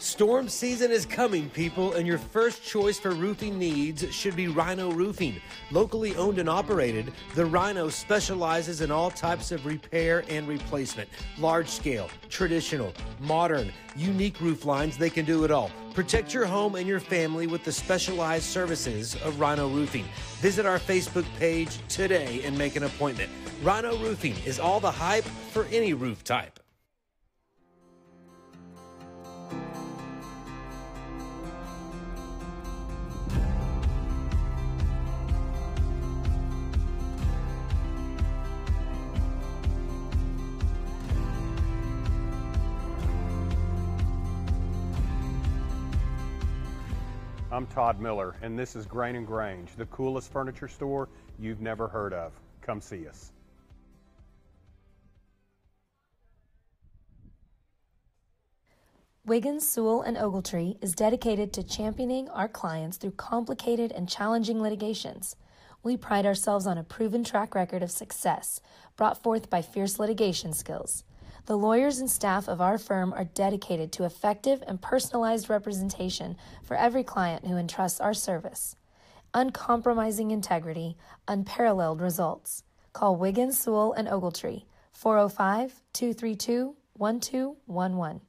Storm season is coming, people, and your first choice for roofing needs should be Rhino Roofing. Locally owned and operated, the Rhino specializes in all types of repair and replacement. Large scale, traditional, modern, unique roof lines, they can do it all. Protect your home and your family with the specialized services of Rhino Roofing. Visit our Facebook page today and make an appointment. Rhino Roofing is all the hype for any roof type. I'm Todd Miller, and this is Grain & Grange, the coolest furniture store you've never heard of. Come see us. Wiggins, Sewell & Ogletree is dedicated to championing our clients through complicated and challenging litigations. We pride ourselves on a proven track record of success brought forth by fierce litigation skills. The lawyers and staff of our firm are dedicated to effective and personalized representation for every client who entrusts our service. Uncompromising integrity, unparalleled results. Call Wiggins, Sewell & Ogletree, 405-232-1211.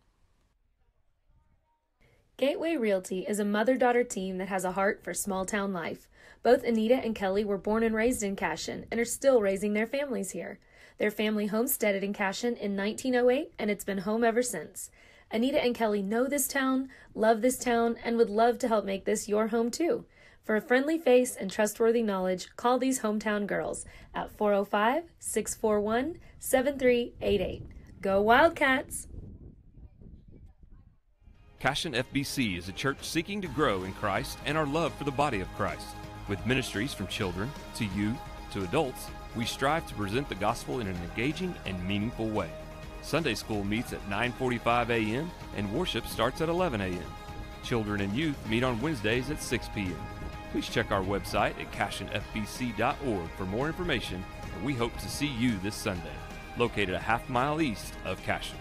Gateway Realty is a mother-daughter team that has a heart for small-town life. Both Anita and Kelly were born and raised in Cashion and are still raising their families here. Their family homesteaded in Cashion in 1908, and it's been home ever since. Anita and Kelly know this town, love this town, and would love to help make this your home too. For a friendly face and trustworthy knowledge, call these hometown girls at 405-641-7388. Go Wildcats! Cashion FBC is a church seeking to grow in Christ and our love for the body of Christ. With ministries from children to youth to adults, we strive to present the gospel in an engaging and meaningful way. Sunday school meets at 9:45 a.m. and worship starts at 11 a.m. Children and youth meet on Wednesdays at 6 p.m. Please check our website at cashionfbc.org for more information, and we hope to see you this Sunday, located a half-mile east of Cashion.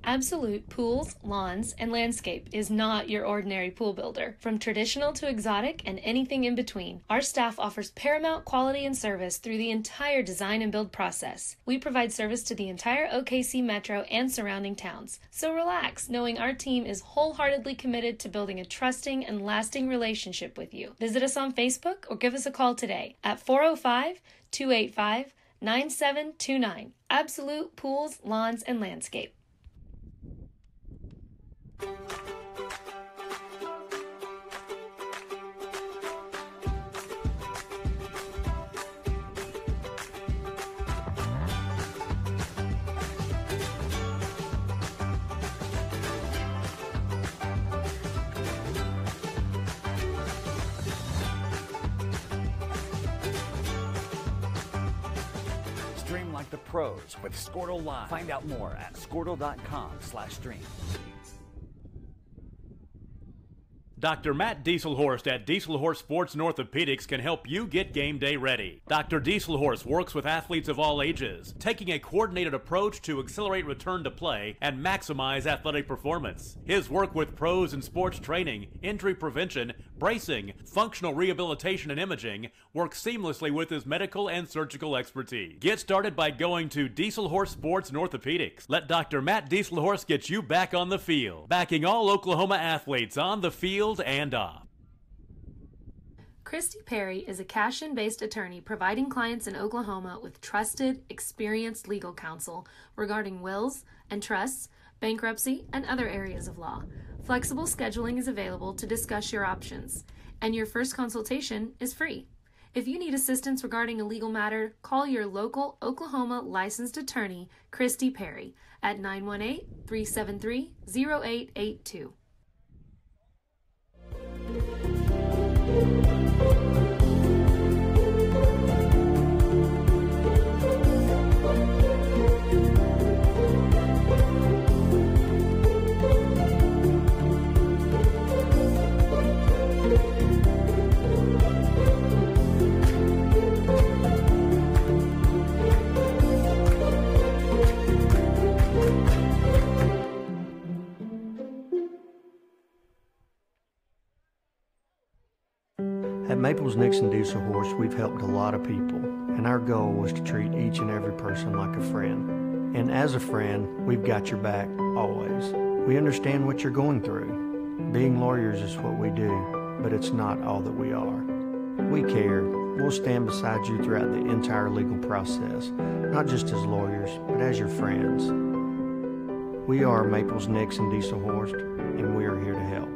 Absolute Pools, Lawns, and Landscape is not your ordinary pool builder. From traditional to exotic and anything in between, our staff offers paramount quality and service through the entire design and build process. We provide service to the entire OKC metro and surrounding towns. So relax, knowing our team is wholeheartedly committed to building a trusting and lasting relationship with you. Visit us on Facebook or give us a call today at 405-285-9729. Absolute Pools, Lawns, and Landscape. Stream like the pros with Squirtle Live. Find out more at squirtle.com/stream. Dr. Matt Dieselhorst at Dieselhorst Sports and Orthopedics can help you get game day ready. Dr. Dieselhorst works with athletes of all ages, taking a coordinated approach to accelerate return to play and maximize athletic performance. His work with pros in sports training, injury prevention, bracing, functional rehabilitation, and imaging works seamlessly with his medical and surgical expertise. Get started by going to Dieselhorst Sports and Orthopedics. Let Dr. Matt Dieselhorst get you back on the field, backing all Oklahoma athletes on the field and off. Christy Perry is a Cashion-based attorney providing clients in Oklahoma with trusted, experienced legal counsel regarding wills and trusts, bankruptcy, and other areas of law. Flexible scheduling is available to discuss your options, and your first consultation is free. If you need assistance regarding a legal matter, call your local Oklahoma licensed attorney, Christy Perry, at 918-373-0882. At Maples Nixon Diesel Horse, we've helped a lot of people, and our goal was to treat each and every person like a friend. And as a friend, we've got your back, always. We understand what you're going through. Being lawyers is what we do, but it's not all that we are. We care. We'll stand beside you throughout the entire legal process, not just as lawyers, but as your friends. We are Maples Nixon Diesel Horse, and we are here to help.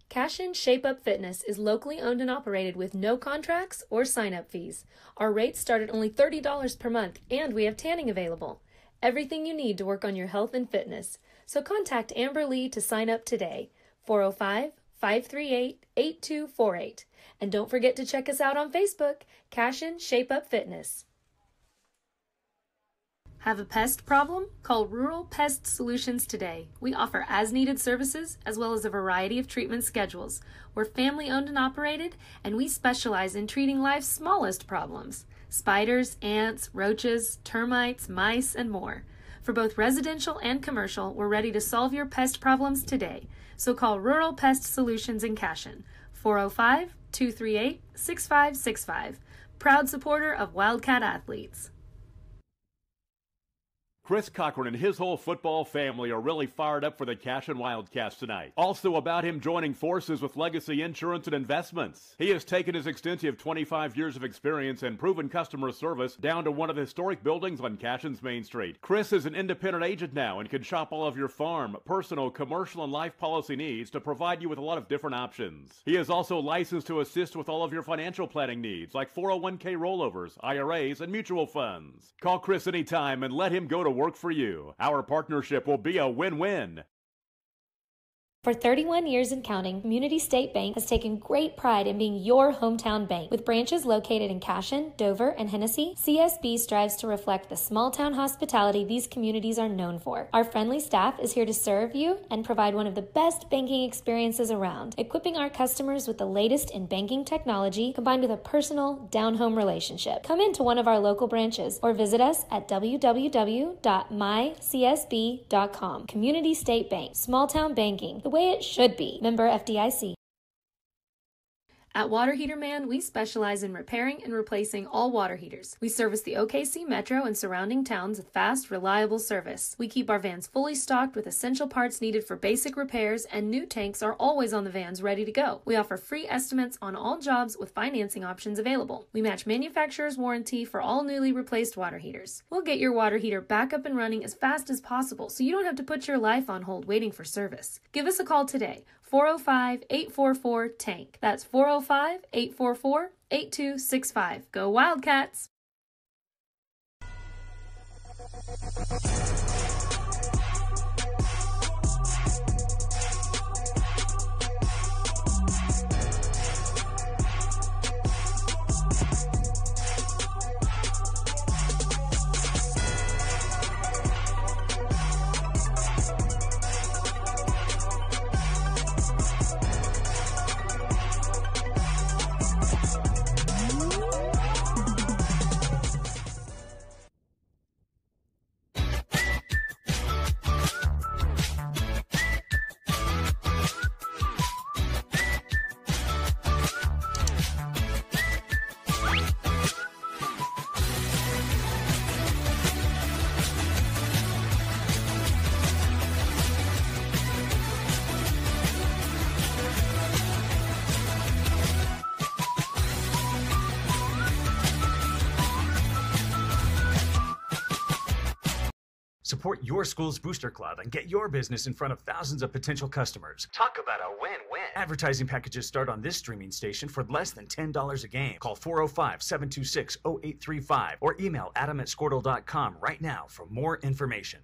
Cashion Shape Up Fitness is locally owned and operated with no contracts or sign-up fees. Our rates start at only $30 per month, and we have tanning available. Everything you need to work on your health and fitness. So contact Amber Lee to sign up today. 405-538-8248. And don't forget to check us out on Facebook, Cashion Shape Up Fitness. Have a pest problem? Call Rural Pest Solutions today. We offer as-needed services as well as a variety of treatment schedules. We're family-owned and operated, and we specialize in treating life's smallest problems. Spiders, ants, roaches, termites, mice, and more. For both residential and commercial, we're ready to solve your pest problems today. So call Rural Pest Solutions in Cashion, 405-238-6565. Proud supporter of Wildcat athletes. Chris Cochran and his whole football family are really fired up for the Cashion Wildcats tonight. Also about him joining forces with Legacy Insurance and Investments. He has taken his extensive 25 years of experience and proven customer service down to one of the historic buildings on Cashion's Main Street. Chris is an independent agent now and can shop all of your farm, personal, commercial, and life policy needs to provide you with a lot of different options. He is also licensed to assist with all of your financial planning needs like 401k rollovers, IRAs, and mutual funds. Call Chris anytime and let him go to work for you. Our partnership will be a win-win. For 31 years and counting, Community State Bank has taken great pride in being your hometown bank. With branches located in Cashion, Dover, and Hennessy, CSB strives to reflect the small-town hospitality these communities are known for. Our friendly staff is here to serve you and provide one of the best banking experiences around, equipping our customers with the latest in banking technology combined with a personal, down-home relationship. Come into one of our local branches or visit us at www.mycsb.com. Community State Bank, small-town banking, the way it should be. Member FDIC. At Water Heater Man, we specialize in repairing and replacing all water heaters. We service the OKC Metro and surrounding towns with fast, reliable service. We keep our vans fully stocked with essential parts needed for basic repairs, and new tanks are always on the vans ready to go. We offer free estimates on all jobs with financing options available. We match manufacturer's warranty for all newly replaced water heaters. We'll get your water heater back up and running as fast as possible so you don't have to put your life on hold waiting for service. Give us a call today. 405-844-TANK. That's 405-844-8265. Go Wildcats! Support your school's booster club and get your business in front of thousands of potential customers. Talk about a win-win. Advertising packages start on this streaming station for less than $10 a game. Call 405-726-0835 or email adam@squirtle.com right now for more information.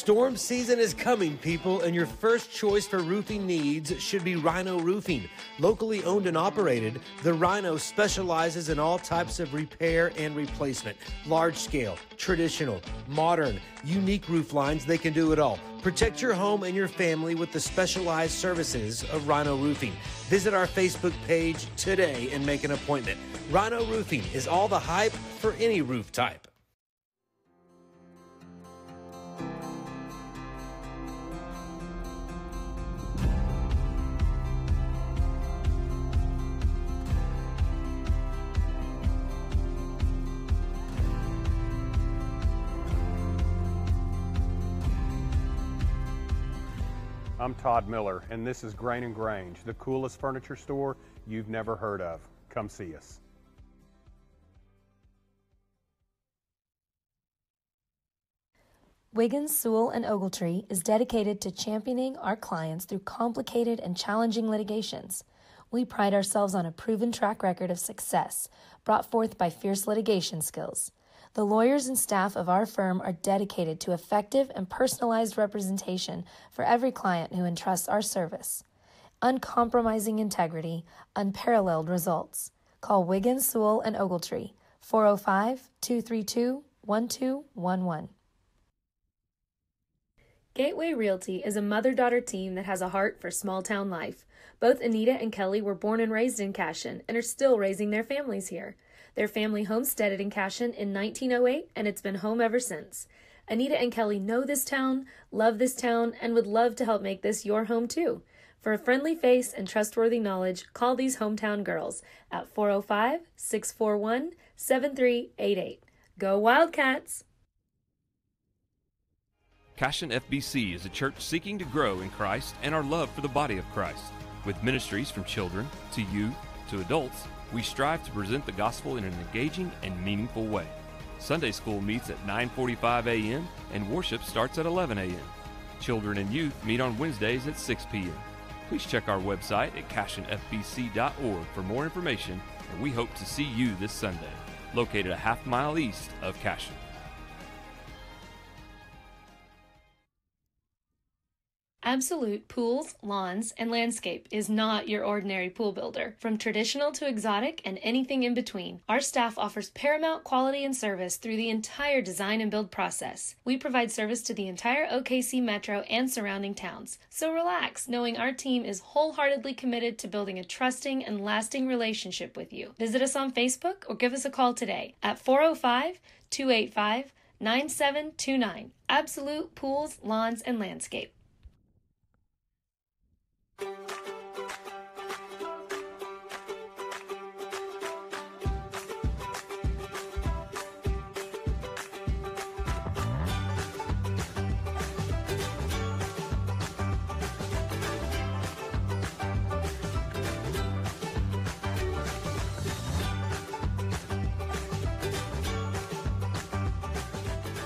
Storm season is coming, people, and your first choice for roofing needs should be Rhino Roofing. Locally owned and operated, the Rhino specializes in all types of repair and replacement. Large scale, traditional, modern, unique roof lines, they can do it all. Protect your home and your family with the specialized services of Rhino Roofing. Visit our Facebook page today and make an appointment. Rhino Roofing is all the hype for any roof type. I'm Todd Miller, and this is Grain & Grange, the coolest furniture store you've never heard of. Come see us. Wiggins, Sewell, and Ogletree is dedicated to championing our clients through complicated and challenging litigations. We pride ourselves on a proven track record of success brought forth by fierce litigation skills. The lawyers and staff of our firm are dedicated to effective and personalized representation for every client who entrusts our service. Uncompromising integrity, unparalleled results. Call Wiggins, Sewell, and Ogletree, 405-232-1211. Gateway Realty is a mother-daughter team that has a heart for small-town life. Both Anita and Kelly were born and raised in Cashion and are still raising their families here. Their family homesteaded in Cashion in 1908, and it's been home ever since. Anita and Kelly know this town, love this town, and would love to help make this your home too. For a friendly face and trustworthy knowledge, call these hometown girls at 405-641-7388. Go Wildcats! Cashion FBC is a church seeking to grow in Christ and our love for the body of Christ. With ministries from children to youth to adults, we strive to present the gospel in an engaging and meaningful way. Sunday school meets at 9:45 a.m. and worship starts at 11 a.m. Children and youth meet on Wednesdays at 6 p.m. Please check our website at cashionfbc.org for more information, and we hope to see you this Sunday, located a half-mile east of Cashion. Absolute Pools, Lawns, and Landscape is not your ordinary pool builder. From traditional to exotic and anything in between, our staff offers paramount quality and service through the entire design and build process. We provide service to the entire OKC metro and surrounding towns. So relax, knowing our team is wholeheartedly committed to building a trusting and lasting relationship with you. Visit us on Facebook or give us a call today at 405-285-9729. Absolute Pools, Lawns, and Landscape.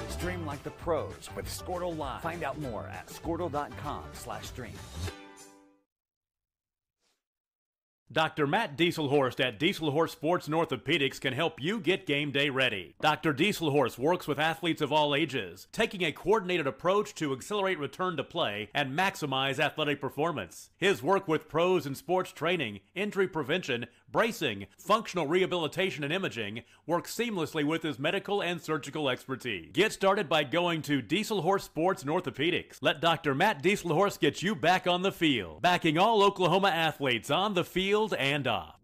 Stream like the pros with Squirtle Live. Find out more at squirtle.com/stream. Dr. Matt Dieselhorst at Dieselhorst Sports and Orthopedics can help you get game day ready. Dr. Dieselhorst works with athletes of all ages, taking a coordinated approach to accelerate return to play and maximize athletic performance. His work with pros in sports training, injury prevention, bracing, functional rehabilitation, and imaging works seamlessly with his medical and surgical expertise. Get started by going to Dieselhorst Sports and Orthopedics. Let Dr. Matt Dieselhorst get you back on the field, backing all Oklahoma athletes on the field and off.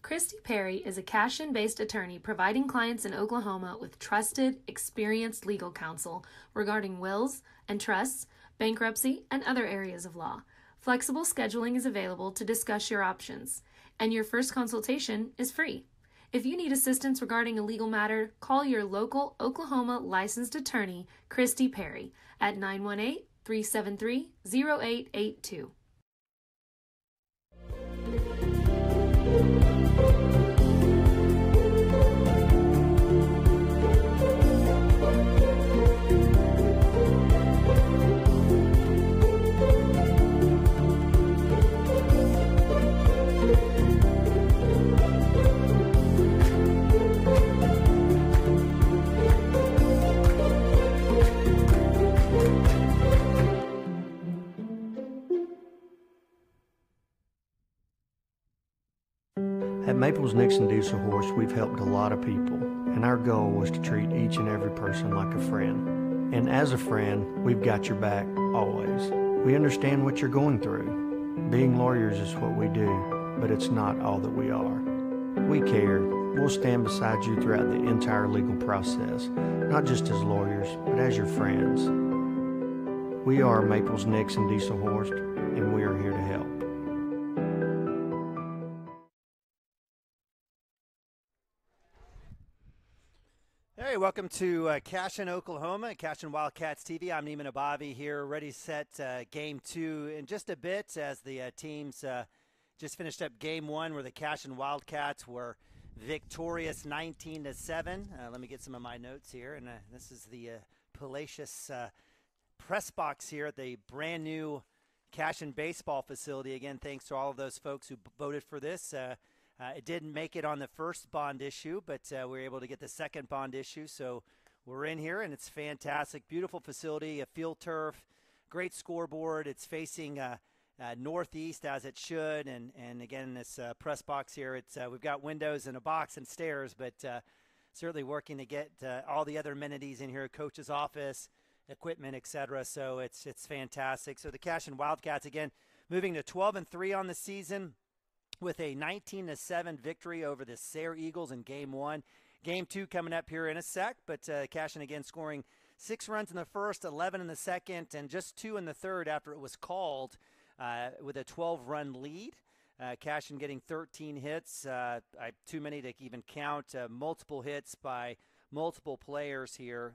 Christy Perry is a Cashion-based attorney providing clients in Oklahoma with trusted, experienced legal counsel regarding wills and trusts, bankruptcy, and other areas of law. Flexible scheduling is available to discuss your options, and your first consultation is free. If you need assistance regarding a legal matter, call your local Oklahoma licensed attorney, Christy Perry, at 918-373-0882. Maples Nixon Diesel Horse, we've helped a lot of people, and our goal was to treat each and every person like a friend. And as a friend, we've got your back always. We understand what you're going through. Being lawyers is what we do, but it's not all that we are. We care. We'll stand beside you throughout the entire legal process, not just as lawyers, but as your friends. We are Maples Nixon Diesel Horse, and we are here to help. Hey, welcome to Cashion, Oklahoma, Cashion Wildcats TV. I'm Neiman Abavi here, ready, set, game 2 in just a bit as the teams just finished up game 1 where the Cashion Wildcats were victorious 19-7. Let me get some of my notes here, and this is the palatial press box here at the brand new Cashion baseball facility. Again, thanks to all of those folks who voted for this. It didn't make it on the first bond issue, but we were able to get the second bond issue. So we're in here, and it's fantastic. Beautiful facility, a field turf, great scoreboard. It's facing northeast as it should. And again, this press box here, we've got windows and a box and stairs, but certainly working to get all the other amenities in here, coach's office, equipment, etc. So it's fantastic. So the Cashion Wildcats, again, moving to 12-3 on the season, with a 19-7 victory over the Sayre Eagles in Game 1. Game 2 coming up here in a sec, but Cashion again scoring 6 runs in the first, 11 in the second, and just 2 in the third after it was called with a 12-run lead. Cashion getting 13 hits, too many to even count, multiple hits by multiple players here.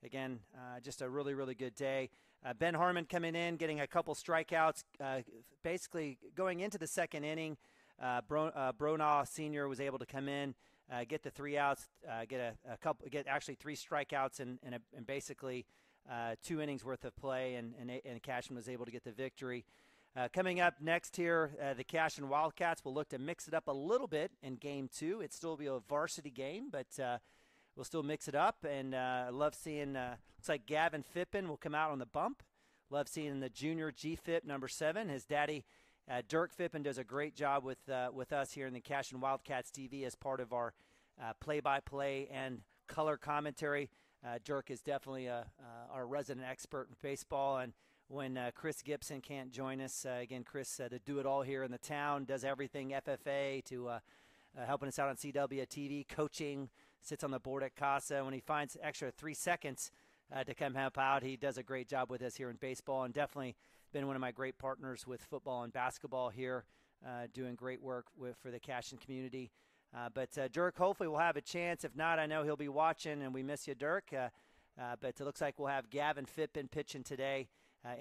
Again, just a really, really good day. Ben Harmon coming in, getting a couple strikeouts, basically going into the second inning. Bronaugh Sr. was able to come in, get the 3 outs, get actually 3 strikeouts and basically 2 innings worth of play, and Cashion was able to get the victory. Coming up next here, the Cashion Wildcats will look to mix it up a little bit in Game 2. It'll still be a varsity game, but we'll still mix it up, and I love seeing, looks like Gavin Phippen will come out on the bump. Love seeing the junior GFIP number 7. His daddy, Dirk Phippen, does a great job with us here in the Cashion Wildcats TV as part of our play-by-play and color commentary. Dirk is definitely our resident expert in baseball, and when Chris Gibson can't join us, again, Chris, the do-it-all here in the town, does everything FFA to helping us out on CW TV, coaching, sits on the board at CASA. When he finds extra 3 seconds to come help out, he does a great job with us here in baseball, and definitely been one of my great partners with football and basketball here, doing great work for the Cashion community. But Dirk, hopefully we'll have a chance. If not, I know he'll be watching, and we miss you, Dirk. But it looks like we'll have Gavin Phippen pitching today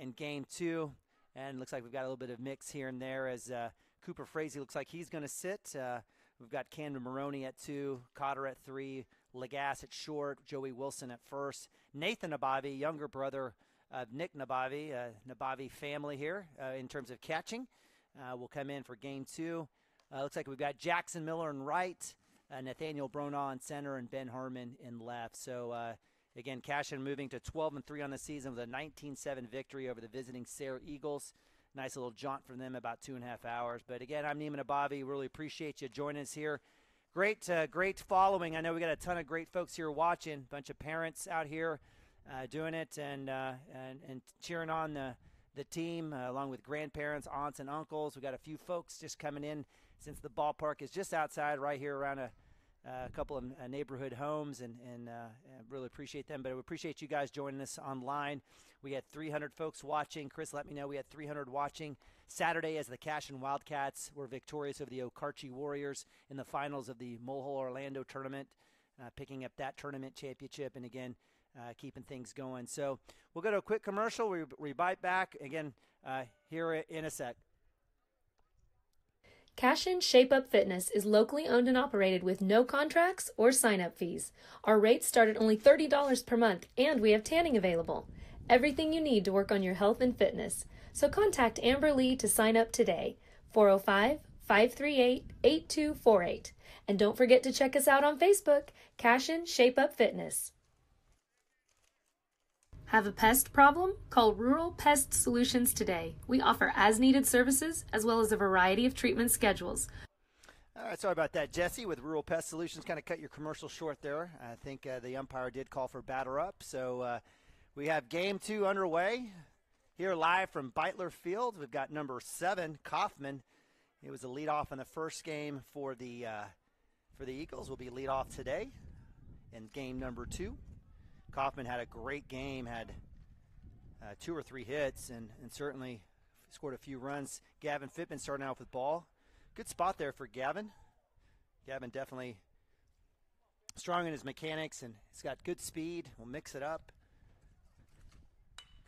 in Game 2, and it looks like we've got a little bit of mix here and there as Cooper Frazee looks like he's going to sit. We've got Camden Maroney at 2, Cotter at 3, Lagasse at short, Joey Wilson at first. Nathan Nabavi, younger brother of Nick Nabavi, Nabavi family here in terms of catching, will come in for Game 2. Looks like we've got Jackson Miller in right, Nathaniel Bronaugh in center, and Ben Harmon in left. So, again, Cashion moving to 12-3 on the season with a 19-7 victory over the visiting Sayre Eagles. Nice little jaunt from them, about 2.5 hours. But again, I'm Neiman Abavi. Really appreciate you joining us here. Great following. I know we got a ton of great folks here watching. Bunch of parents out here doing it and cheering on the team, along with grandparents, aunts, and uncles. We got a few folks just coming in since the ballpark is just outside right here around a couple of neighborhood homes, and really appreciate them. But I appreciate you guys joining us online. We had 300 folks watching. Chris let me know we had 300 watching Saturday as the Cashion Wildcats were victorious over the Okarche Warriors in the finals of the Mulehole Orlando tournament, picking up that tournament championship, and again, keeping things going. So we'll go to a quick commercial. We bite back again here in a sec. Cashion Shape Up Fitness is locally owned and operated with no contracts or sign-up fees. Our rates start at only $30 per month, and we have tanning available. Everything you need to work on your health and fitness. So contact Amber Lee to sign up today, 405-538-8248. And don't forget to check us out on Facebook, Cashion Shape Up Fitness. Have a pest problem? Call Rural Pest Solutions today. We offer as-needed services as well as a variety of treatment schedules. All right, sorry about that, Jesse. With Rural Pest Solutions, kind of cut your commercial short there. I think the umpire did call for batter up. So we have game 2 underway here live from Beitler Field. We've got number 7, Kaufman. He was the leadoff in the first game for the Eagles. Will be leadoff today in game number 2. Kaufman had a great game, had 2 or 3 hits, and certainly scored a few runs. Gavin Fittman starting out with ball. Good spot there for Gavin. Gavin definitely strong in his mechanics, and he's got good speed. We'll mix it up.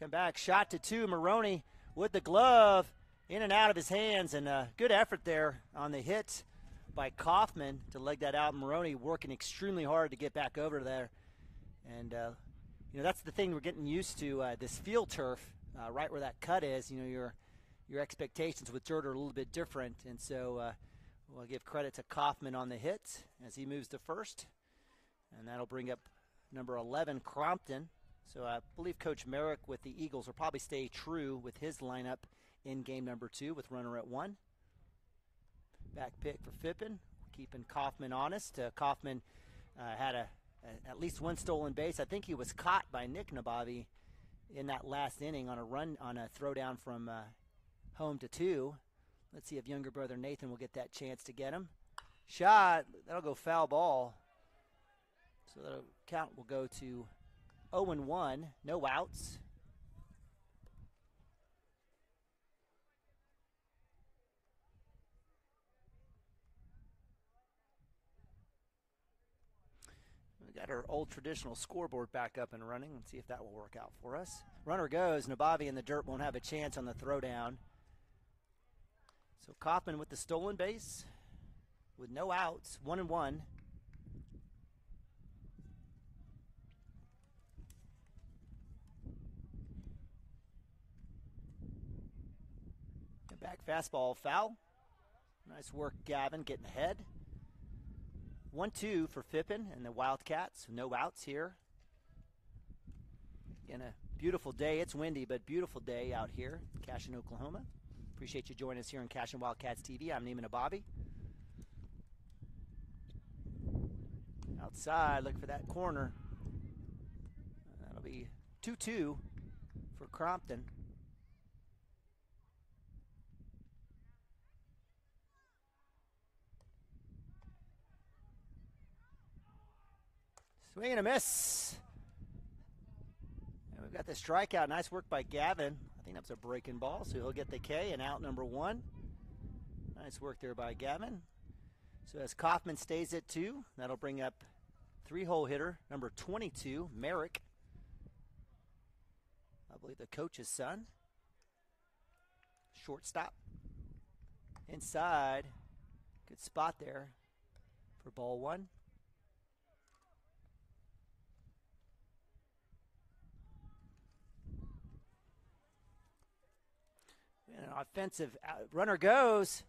Come back, shot to 2. Maroney with the glove, in and out of his hands, and good effort there on the hit by Kaufman to leg that out. Maroney working extremely hard to get back over there. And, that's the thing we're getting used to, this field turf, right where that cut is. Your expectations with dirt are a little bit different, and so we'll give credit to Kaufman on the hit as he moves to first, and that'll bring up number 11, Crompton. So I believe Coach Merrick with the Eagles will probably stay true with his lineup in game number 2 with runner at 1. Back pick for Fippen, keeping Kaufman honest. Kaufman had at least 1 stolen base. I think he was caught by Nick Nabavi in that last inning on a throwdown from home to 2. Let's see if younger brother Nathan will get that chance to get him. Shot, that'll go foul ball. So the count will go to 0-1, no outs. We got our old traditional scoreboard back up and running. Let's see if that will work out for us. Runner goes. Nabavi in the dirt won't have a chance on the throwdown. So Kaufman with the stolen base with no outs, 1-1. Back fastball foul. Nice work, Gavin, getting ahead. 1-2 for Fippen and the Wildcats. No outs here. Again, a beautiful day. It's windy, but beautiful day out here in Cashion, Oklahoma. Appreciate you joining us here on Cashion Wildcats TV. I'm Neiman Ababi. Outside, look for that corner. That'll be 2-2 for Crompton. Swing and a miss. And we've got the strikeout. Nice work by Gavin. I think that was a breaking ball, so he'll get the K and out number 1. Nice work there by Gavin. So as Kaufman stays at 2, that'll bring up 3-hole hitter, number 22, Merrick. I believe the coach's son. Shortstop. Inside. Good spot there for ball 1. An offensive runner goes.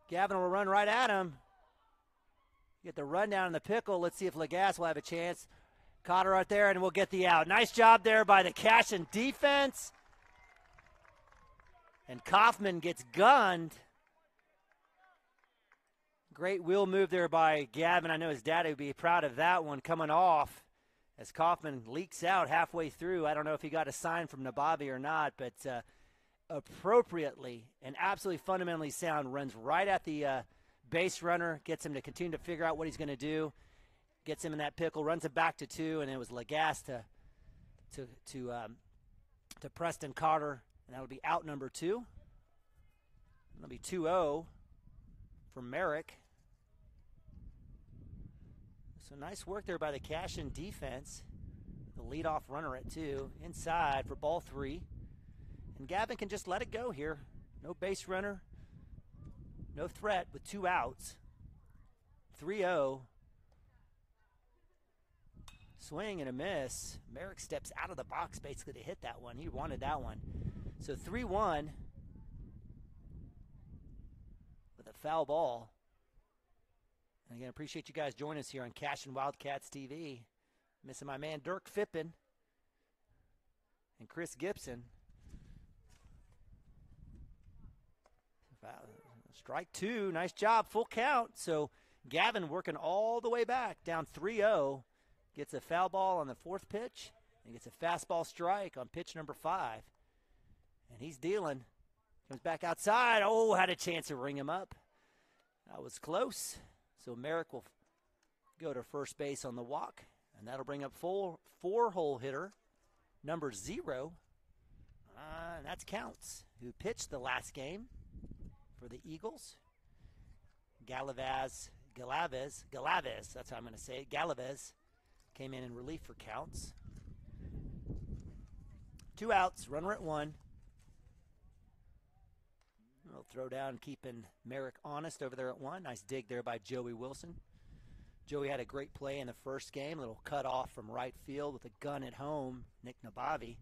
Gavin will run right at him. Get the run down in the pickle. Let's see if Lagasse will have a chance. Caught her right there, and we'll get the out. Nice job there by the Cashion defense. And Kaufman gets gunned. Great wheel move there by Gavin. I know his daddy would be proud of that one coming off as Kaufman leaks out halfway through. I don't know if he got a sign from Nabavi or not, but appropriately and absolutely fundamentally sound, runs right at the base runner, gets him to continue to figure out what he's going to do, gets him in that pickle, runs it back to 2, and it was Lagasse to Preston Carter, and that'll be out number 2. It'll be 2-0 for Merrick. So nice work there by the Cashion defense. The leadoff runner at 2, inside for ball 3. And Gavin can just let it go here. No base runner, no threat with 2 outs. 3-0. Swing and a miss. Merrick steps out of the box basically to hit that one. He wanted that one. So 3-1 with a foul ball. And again, appreciate you guys joining us here on Cashion Wildcats TV. Missing my man Dirk Fippen and Chris Gibson. Strike two. Nice job. Full count. So Gavin working all the way back, down 3-0. Gets a foul ball on the fourth pitch and gets a fastball strike on pitch number 5. And he's dealing. Comes back outside. Oh, had a chance to ring him up. That was close. So Merrick will go to first base on the walk. And that'll bring up four-hole hitter number 0. And that's Counts, who pitched the last game for the Eagles. Galavez, that's how I'm going to say it. Galavez came in relief for Counts. 2 outs, runner at 1. We'll throw down, keeping Merrick honest over there at 1. Nice dig there by Joey Wilson. Joey had a great play in the first game, a little cut off from right field with a gun at home. Nick Nabavi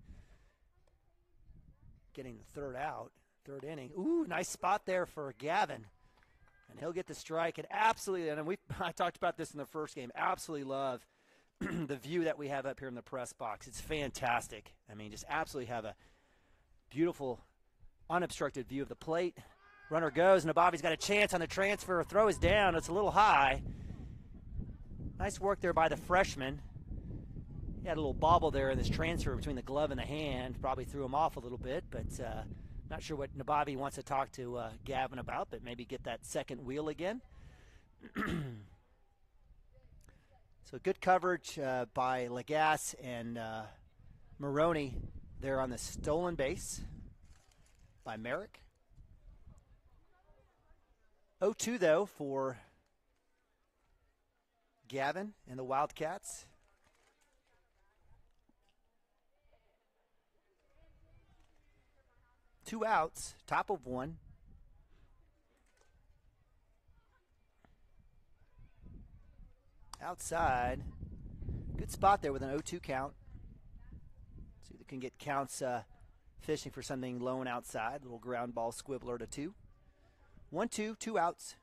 getting the third out, third inning. Ooh, nice spot there for Gavin. And he'll get the strike. And absolutely, and I talked about this in the first game, absolutely love the view that we have up here in the press box. It's fantastic. I mean, just absolutely have a beautiful, unobstructed view of the plate. Runner goes, and Nabavi's got a chance on the transfer. Throw is down. It's a little high. Nice work there by the freshman. He had a little bobble there in this transfer between the glove and the hand. Probably threw him off a little bit, but not sure what Nabavi wants to talk to Gavin about, but maybe get that second wheel again. So good coverage by Lagasse and Maroney there on the stolen base by Merrick. 0-2, though, for Gavin and the Wildcats. Two outs, top of 1. Outside. Good spot there with an 0-2 count. See if they can get Counts fishing for something low and outside. Little ground ball squibbler to 2. 1-2, 2 outs.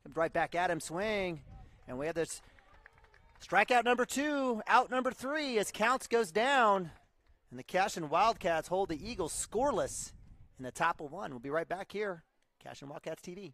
Comes right back at him, swing. And we have this strikeout number 2, out number 3 as Counts goes down. And the Cashion Wildcats hold the Eagles scoreless in the top of 1. We'll be right back here. Cashion Wildcats TV.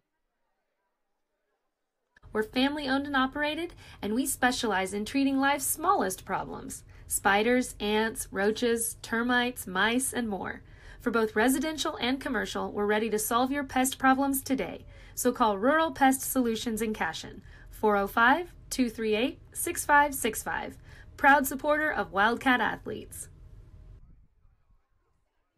We're family owned and operated, and we specialize in treating life's smallest problems. Spiders, ants, roaches, termites, mice, and more. For both residential and commercial, we're ready to solve your pest problems today. So call Rural Pest Solutions in Cashion, 405-238-6565. Proud supporter of Wildcat athletes.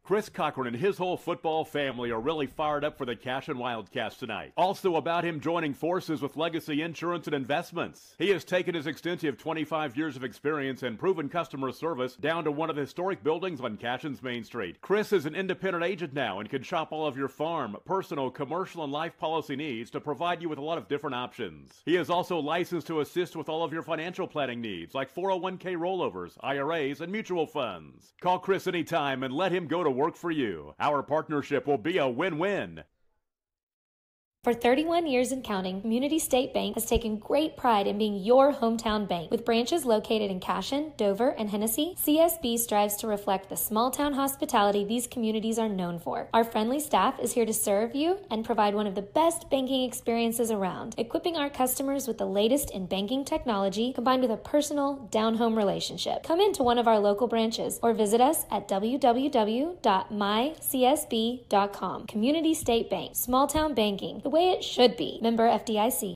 Chris Cochran and his whole football family are really fired up for the Cashion Wildcats tonight. Also about him joining forces with Legacy Insurance and Investments. He has taken his extensive 25 years of experience and proven customer service down to one of the historic buildings on Cashion's Main Street. Chris is an independent agent now and can shop all of your farm, personal, commercial, and life policy needs to provide you with a lot of different options. He is also licensed to assist with all of your financial planning needs like 401k rollovers, IRAs, and mutual funds. Call Chris anytime and let him go to work for you. Our partnership will be a win-win. For 31 years and counting, Community State Bank has taken great pride in being your hometown bank. With branches located in Cashion, Dover, and Hennessy, CSB strives to reflect the small-town hospitality these communities are known for. Our friendly staff is here to serve you and provide one of the best banking experiences around, equipping our customers with the latest in banking technology combined with a personal, down-home relationship. Come into one of our local branches or visit us at www.mycsb.com. Community State Bank, small-town banking, the way it should be. Member FDIC.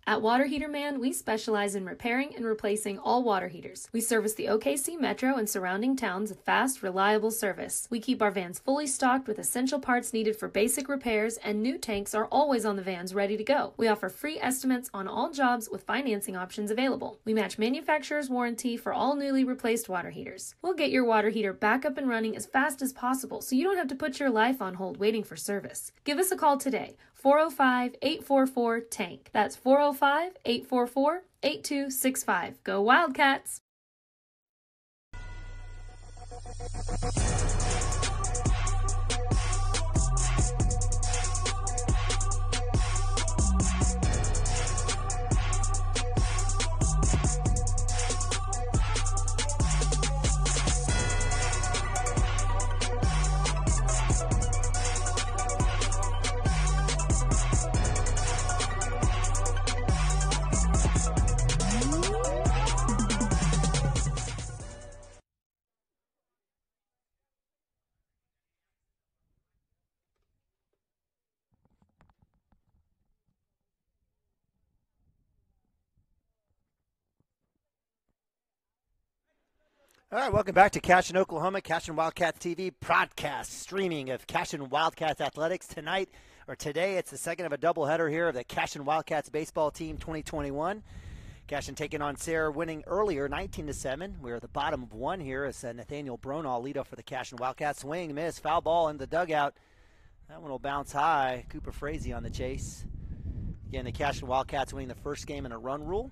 At Water Heater Man, we specialize in repairing and replacing all water heaters. We service the OKC Metro and surrounding towns with fast, reliable service. We keep our vans fully stocked with essential parts needed for basic repairs, and new tanks are always on the vans ready to go. We offer free estimates on all jobs with financing options available. We match manufacturer's warranty for all newly replaced water heaters. We'll get your water heater back up and running as fast as possible so you don't have to put your life on hold waiting for service. Give us a call today. 405-844-TANK. That's 405-844-8265. Go Wildcats! All right, welcome back to Cashion, Oklahoma, Cashion Wildcats TV podcast streaming of Cashion Wildcats athletics tonight, or today. It's the second of a doubleheader here of the Cashion Wildcats baseball team 2021. Cashion taking on Sayre, winning earlier 19-7. We're at the bottom of one here as Nathaniel Bronaugh lead off for the Cashion Wildcats. Swing, miss, foul ball in the dugout. That one will bounce high. Cooper Frazee on the chase. Again, the Cashion Wildcats winning the first game in a run rule,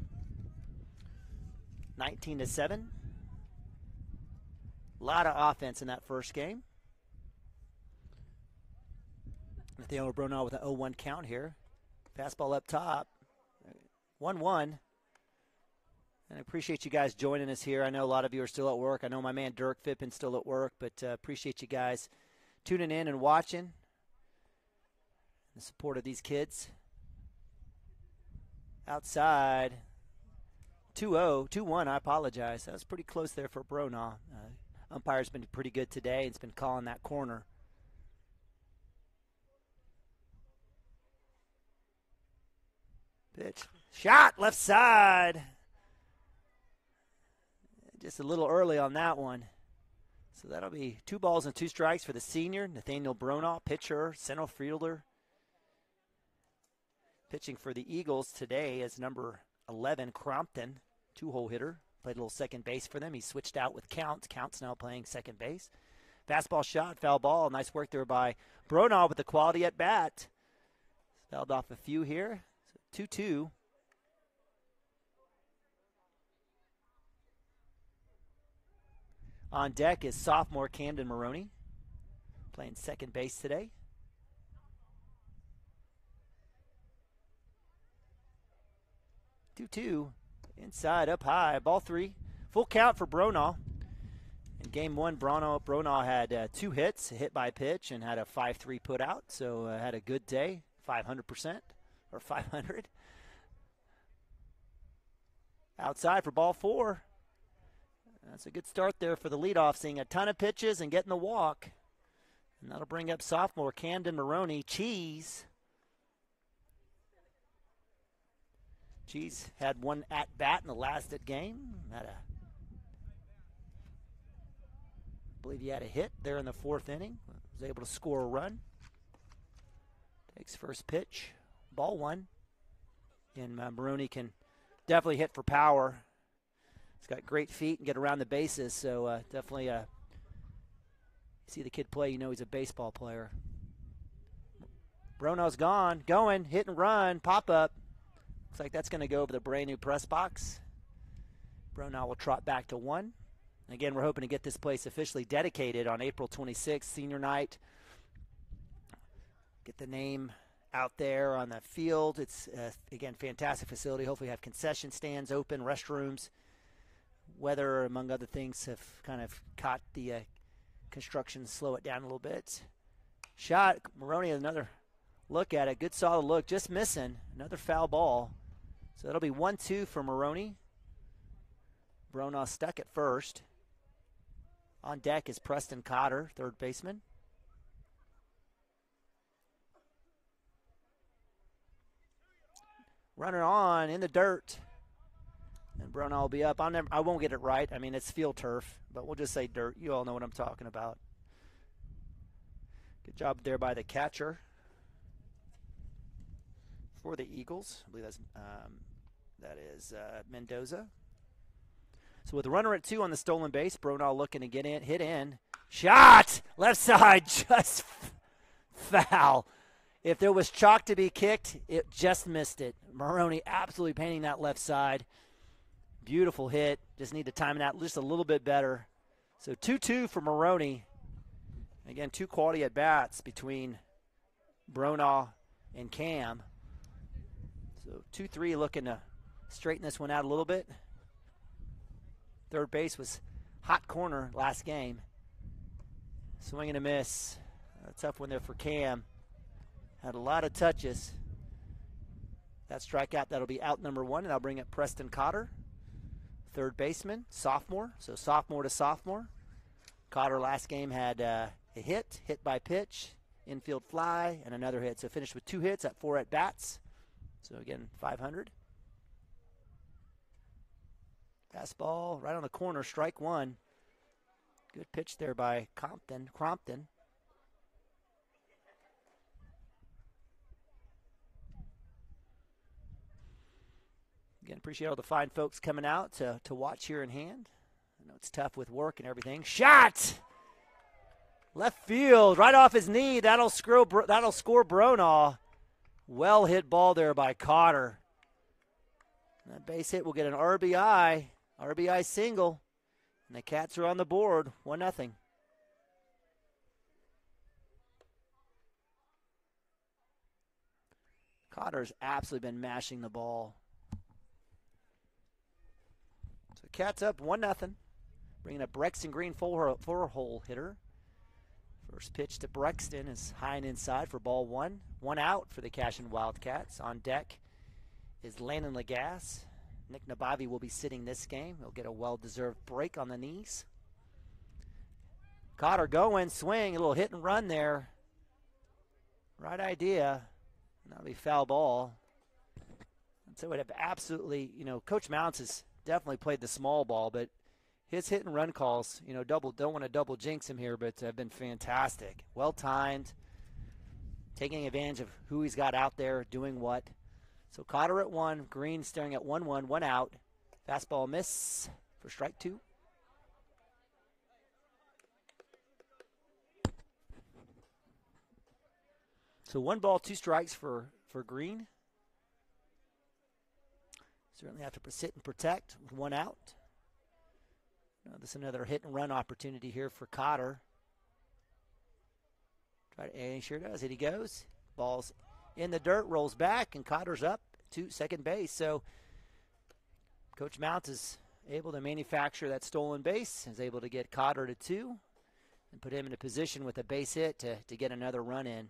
19-7. A lot of offense in that first game. Nathaniel Bronaugh with an 0-1 count here. Fastball up top. 1-1. And I appreciate you guys joining us here. I know a lot of you are still at work. I know my man Dirk Fippin's still at work, but appreciate you guys tuning in and watching. The support of these kids. Outside. 2-0. 2-1, I apologize. That was pretty close there for Bronaugh. Umpire's been pretty good today. It's been calling that corner. Pitch. Shot left side. Just a little early on that one. So that'll be 2 balls and 2 strikes for the senior, Nathaniel Bronaugh, pitcher, center fielder. Pitching for the Eagles today is number 11, Crompton, 2-hole hitter. Played a little second base for them. He switched out with Counts. Counts now playing second base. Fastball shot, foul ball. Nice work there by Bronaugh with the quality at bat. Fouled off a few here. So 2-2. On deck is sophomore Camden Maroney, playing second base today. Two. Inside, up high, ball 3. Full count for Bronaugh. In game 1, Bronaugh had 2 hits, a hit by pitch, and had a 5-3 put out. So had a good day, 500% or 500. Outside for ball 4. That's a good start there for the leadoff, seeing a ton of pitches and getting the walk. And that'll bring up sophomore Camden Maroney. Cheese had 1 at-bat in the last game. I believe he had a hit there in the 4th inning. Was able to score a run. Takes first pitch. Ball 1. And Maroney can definitely hit for power. He's got great feet and get around the bases, so definitely see the kid play, you know he's a baseball player. Bronaugh's going, hit and run, pop-up. Looks like that's going to go over the brand-new press box. Bronaugh will trot back to 1. Again, we're hoping to get this place officially dedicated on April 26th, senior night. Get the name out there on the field. It's, again, fantastic facility. Hopefully have concession stands open, restrooms. Weather, among other things, have kind of caught the construction, slow it down a little bit. Shot, Maroney, another look at it. Good solid look, just missing. Another foul ball. So that'll be 1-2 for Maroney. Bronaugh stuck at first. On deck is Preston Cotter, third baseman. Runner on in the dirt. And Bronaugh will be up. I won't get it right. I mean, it's field turf, but we'll just say dirt. You all know what I'm talking about. Good job there by the catcher for the Eagles. I believe that is Mendoza. So with a runner at 2 on the stolen base, Bronaugh looking to get in, hit in. Shot! Left side, just foul. If there was chalk to be kicked, it just missed it. Maroney absolutely painting that left side. Beautiful hit. Just need to time it out just a little bit better. So 2-2 for Maroney. Again, 2 quality at-bats between Bronaugh and Cam. So 2-3 looking to straighten this one out a little bit. Third base was hot corner last game. Swing and a miss. A tough one there for Cam. Had a lot of touches. That strikeout, that'll be out number 1, and I'll bring up Preston Cotter. Third baseman, sophomore, so sophomore to sophomore. Cotter last game had a hit by pitch, infield fly, and another hit. So finished with 2 hits at 4 at-bats. So again, 500. Fastball right on the corner, strike 1. Good pitch there by Crompton. Again, appreciate all the fine folks coming out to watch here in hand. I know it's tough with work and everything. Shot! Left field, right off his knee. That'll score Bronaugh. Well hit ball there by Cotter. That base hit will get an RBI single. And the Cats are on the board, 1-0. Cotter's absolutely been mashing the ball. So Cats up 1-0. Bringing up Brexton Green, four-hole hitter. First pitch to Brexton is high and inside for ball one. 1 out for the Cashion Wildcats. On deck is Landon Lagasse. Nick Nabavi will be sitting this game. He'll get a well-deserved break on the knees. Cotter going, swing, a little hit and run there. Right idea. That'll be foul ball. And so it would have absolutely, Coach Mounts has definitely played the small ball, but his hit and run calls, don't want to double jinx him here, but have been fantastic. Well timed, taking advantage of who he's got out there, doing what. So Cotter at 1, Green staring at 1-1, 1 out. Fastball miss for strike 2. So 1 ball, 2 strikes for Green. Certainly have to sit and protect with 1 out. This is another hit and run opportunity here for Cotter. And he sure does. Here he goes. Ball's in the dirt, rolls back, and Cotter's up to second base. So Coach Mount is able to manufacture that stolen base, is able to get Cotter to 2 and put him in a position with a base hit to get another run in.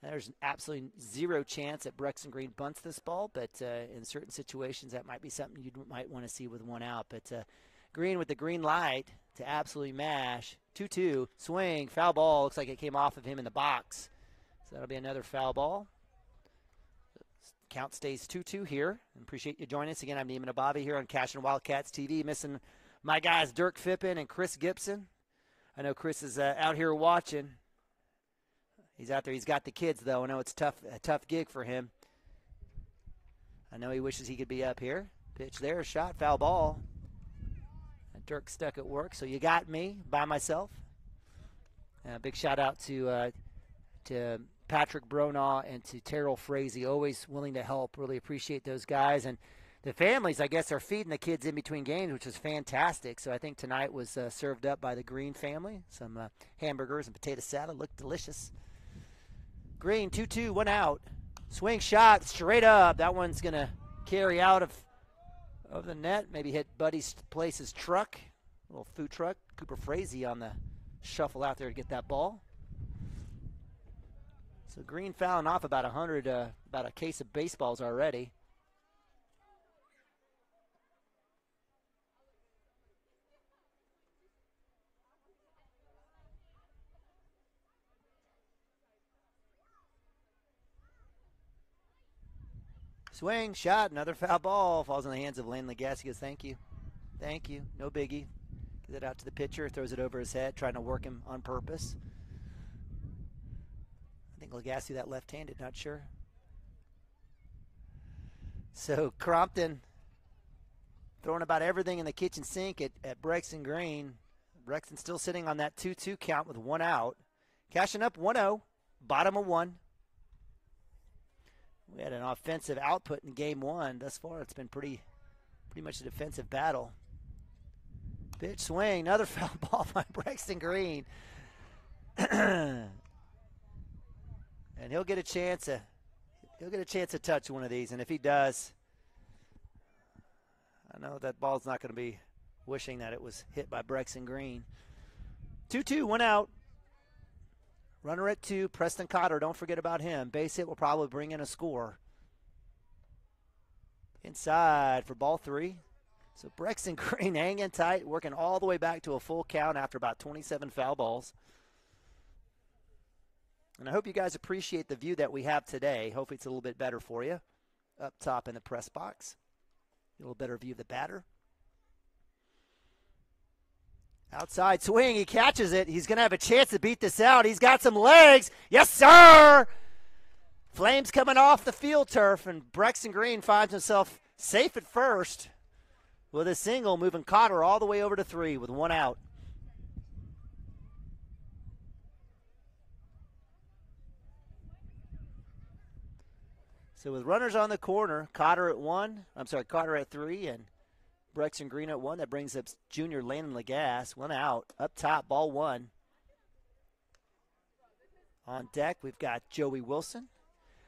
There's absolutely zero chance that Brexton Green bunts this ball, but in certain situations that might be something you might want to see with 1 out. But Green with the green light to absolutely mash. 2-2, swing, foul ball. Looks like it came off of him in the box. So that'll be another foul ball. Count stays 2-2 here. Appreciate you joining us. Again, I'm Neiman Abavi here on Cashion Wildcats TV. Missing my guys Dirk Phippen and Chris Gibson. I know Chris is out here watching. He's out there. He's got the kids, though. I know it's a tough gig for him. I know he wishes he could be up here. Pitch there, shot, foul ball. And Dirk stuck at work, so you got me by myself. Big shout out to Patrick Bronaugh and to Terrell Frazee, always willing to help. Really appreciate those guys. And the families, I guess, are feeding the kids in between games, which is fantastic. So I think tonight was served up by the Green family. Some hamburgers and potato salad. Looked delicious. Green, 2-2, 1 out. Swing shot straight up. That one's going to carry out of the net. Maybe hit Buddy Place's truck, a little food truck. Cooper Frazee on the shuffle out there to get that ball. So Green fouling off about a case of baseballs already. Swing, shot, another foul ball. Falls in the hands of Lane Lagasse. He goes, thank you. Thank you. No biggie. Gives it out to the pitcher, throws it over his head, trying to work him on purpose. I think Lagasse that left-handed, not sure. So Crompton throwing about everything in the kitchen sink at Brexton Green. Brexton still sitting on that 2-2 count with 1 out. Cashion up 1-0, bottom of 1. We had an offensive output in game 1. Thus far, it's been pretty much a defensive battle. Pitch swing, another foul ball by Brexton Green. And he'll get a chance to touch one of these, and if he does, I know that ball's not going to be wishing that it was hit by Brexton Green. 2-2, 1 out. Runner at 2, Preston Cotter, don't forget about him. Base hit will probably bring in a score. Inside for ball 3. So Brexton Green hanging tight, working all the way back to a full count after about 27 foul balls. And I hope you guys appreciate the view that we have today. Hopefully it's a little bit better for you. Up top in the press box. A little better view of the batter. Outside swing, he catches it. He's going to have a chance to beat this out. He's got some legs. Yes, sir! Flames coming off the field turf, and Braxton Green finds himself safe at first with a single, moving Cotter all the way over to 3 with 1 out. So with runners on the corner, Cotter at 3, and Braxton Green at 1. That brings up junior Landon Lagasse. 1 out. Up top, ball 1. On deck, we've got Joey Wilson.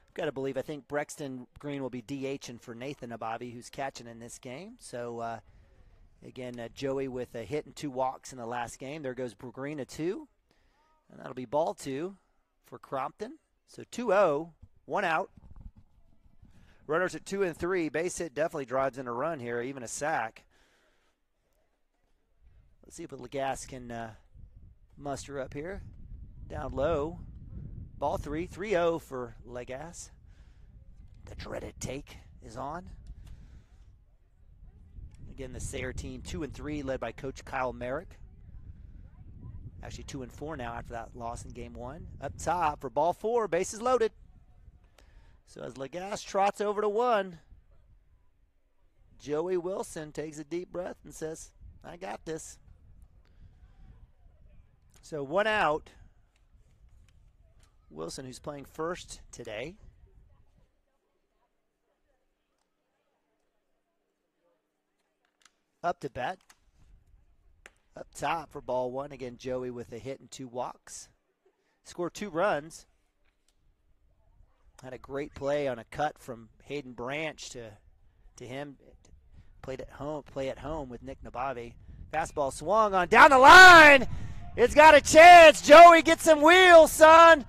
I've got to believe, I think Braxton Green will be DHing for Nathan Abavi, who's catching in this game. So, again, Joey with a hit and 2 walks in the last game. There goes Green at 2. And that'll be ball 2 for Crompton. So 2-0, 1 out. Runners at 2 and 3. Base hit definitely drives in a run here, even a sack. Let's see if Lagasse can muster up here. Down low. Ball 3. 3-0 for Lagasse. The dreaded take is on. Again, the Sayre team 2 and 3, led by Coach Kyle Merrick. Actually 2 and 4 now after that loss in game 1. Up top for ball 4. Bases loaded. So as Lagasse trots over to 1, Joey Wilson takes a deep breath and says, I got this. So 1 out. Wilson, who's playing first today. Up to bat. Up top for ball 1. Again, Joey with a hit and 2 walks. Scored 2 runs. Had a great play on a cut from Hayden Branch to him. Play at home with Nick Nabavi. Fastball swung on down the line. It's got a chance. Joey gets some wheels, son.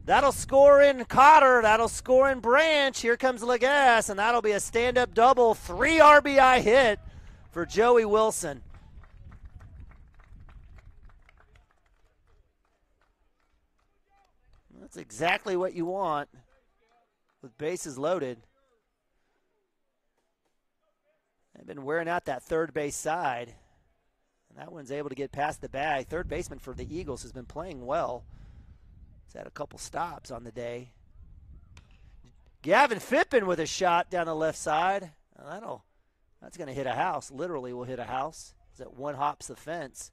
That'll score in Cotter. That'll score in Branch. Here comes Lagasse, and that'll be a stand-up double. 3 RBI hit for Joey Wilson. That's exactly what you want. With bases loaded. They've been wearing out that third base side. And that one's able to get past the bag. Third baseman for the Eagles has been playing well. He's had a couple stops on the day. Gavin Phippen with a shot down the left side. That's going to hit a house. Literally will hit a house. As that one hops the fence.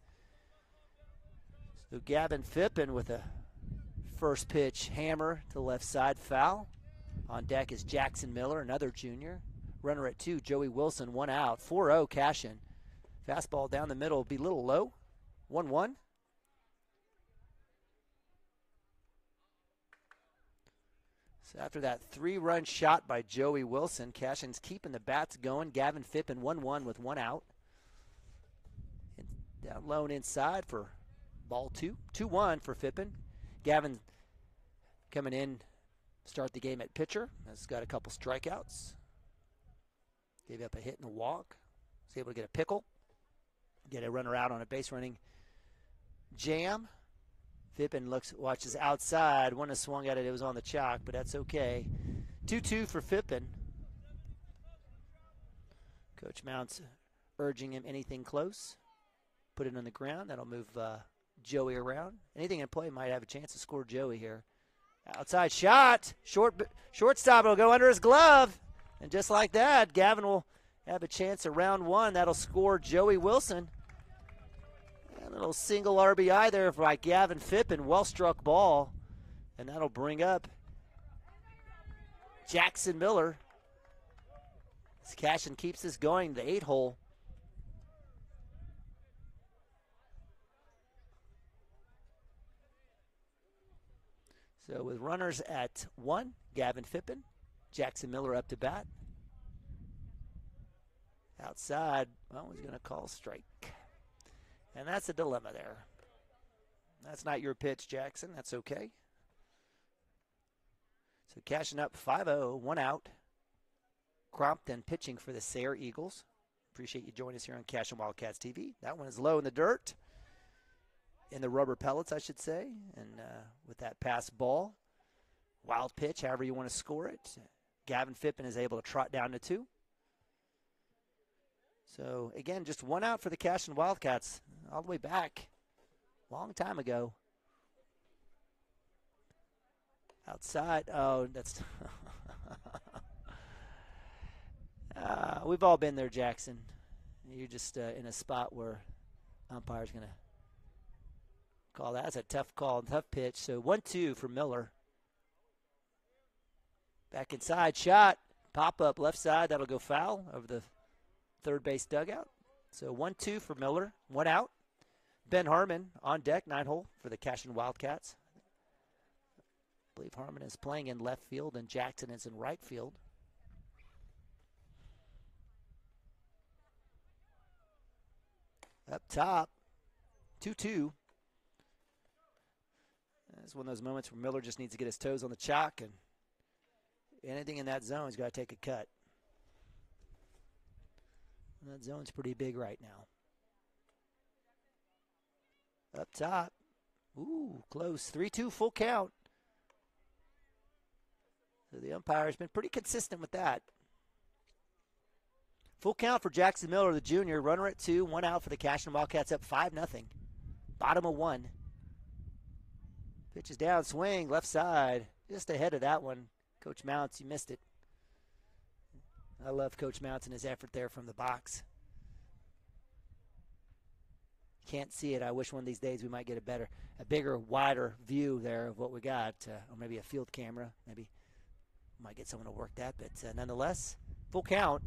So Gavin Phippen with a first pitch hammer to the left side, foul. On deck is Jackson Miller, another junior. Runner at 2, Joey Wilson, 1 out. 4-0 Cashion. Fastball down the middle will be a little low. 1-1. So after that 3-run shot by Joey Wilson, Cashion's keeping the bats going. Gavin Phippen 1-1 with 1 out. And down low and inside for ball 2. 2-1 for Phippen. Gavin coming in. Start the game at pitcher. Has got a couple strikeouts. Gave up a hit and a walk. Was able to get a pickle. Get a runner out on a base running jam. Phippen watches outside. One has swung at it. It was on the chalk, but that's okay. 2-2 for Phippen. Coach Mounts urging him anything close. Put it on the ground. That'll move Joey around. Anything in play might have a chance to score Joey here. Outside shot, shortstop will go under his glove, and just like that, Gavin will have a chance at round 1. That'll score Joey Wilson. And a little single RBI there by Gavin Phippen, well-struck ball, and that'll bring up Jackson Miller. As Cashion keeps this going, the 8-hole. So with runners at 1, Gavin Phippen, Jackson Miller up to bat. Outside, well, he's going to call strike. And that's a dilemma there. That's not your pitch, Jackson. That's okay. So Cashion up 5-0, 1 out. Crompton pitching for the Sayre Eagles. Appreciate you joining us here on Cashion Wildcats TV. That one is low in the dirt. In the rubber pellets, I should say. And with that pass ball, wild pitch, however you want to score it. Gavin Phippen is able to trot down to 2. So, again, just one out for the Cashion Wildcats all the way back a long time ago. Outside. Oh, that's we've all been there, Jackson. You're just in a spot where umpire's going to call that. That's a tough call, tough pitch. So 1-2 for Miller. Back inside, shot, pop up left side. That'll go foul over the third base dugout. So 1-2 for Miller, one out. Ben Harmon on deck, 9-hole for the Cashion Wildcats. I believe Harmon is playing in left field and Jackson is in right field. Up top, 2-2. It's one of those moments where Miller just needs to get his toes on the chalk, and anything in that zone, he's got to take a cut. And that zone's pretty big right now. Up top. Ooh, close. 3-2 full count. So the umpire's been pretty consistent with that. Full count for Jackson Miller, the junior. Runner at 2, one out for the Cashion Wildcats, up 5-0. Bottom of 1. Pitch is down, swing, left side. Just ahead of that one. Coach Mounts, you missed it. I love Coach Mounts and his effort there from the box. Can't see it. I wish one of these days we might get a bigger, wider view there of what we got, or maybe a field camera. Maybe might get someone to work that, but nonetheless, full count.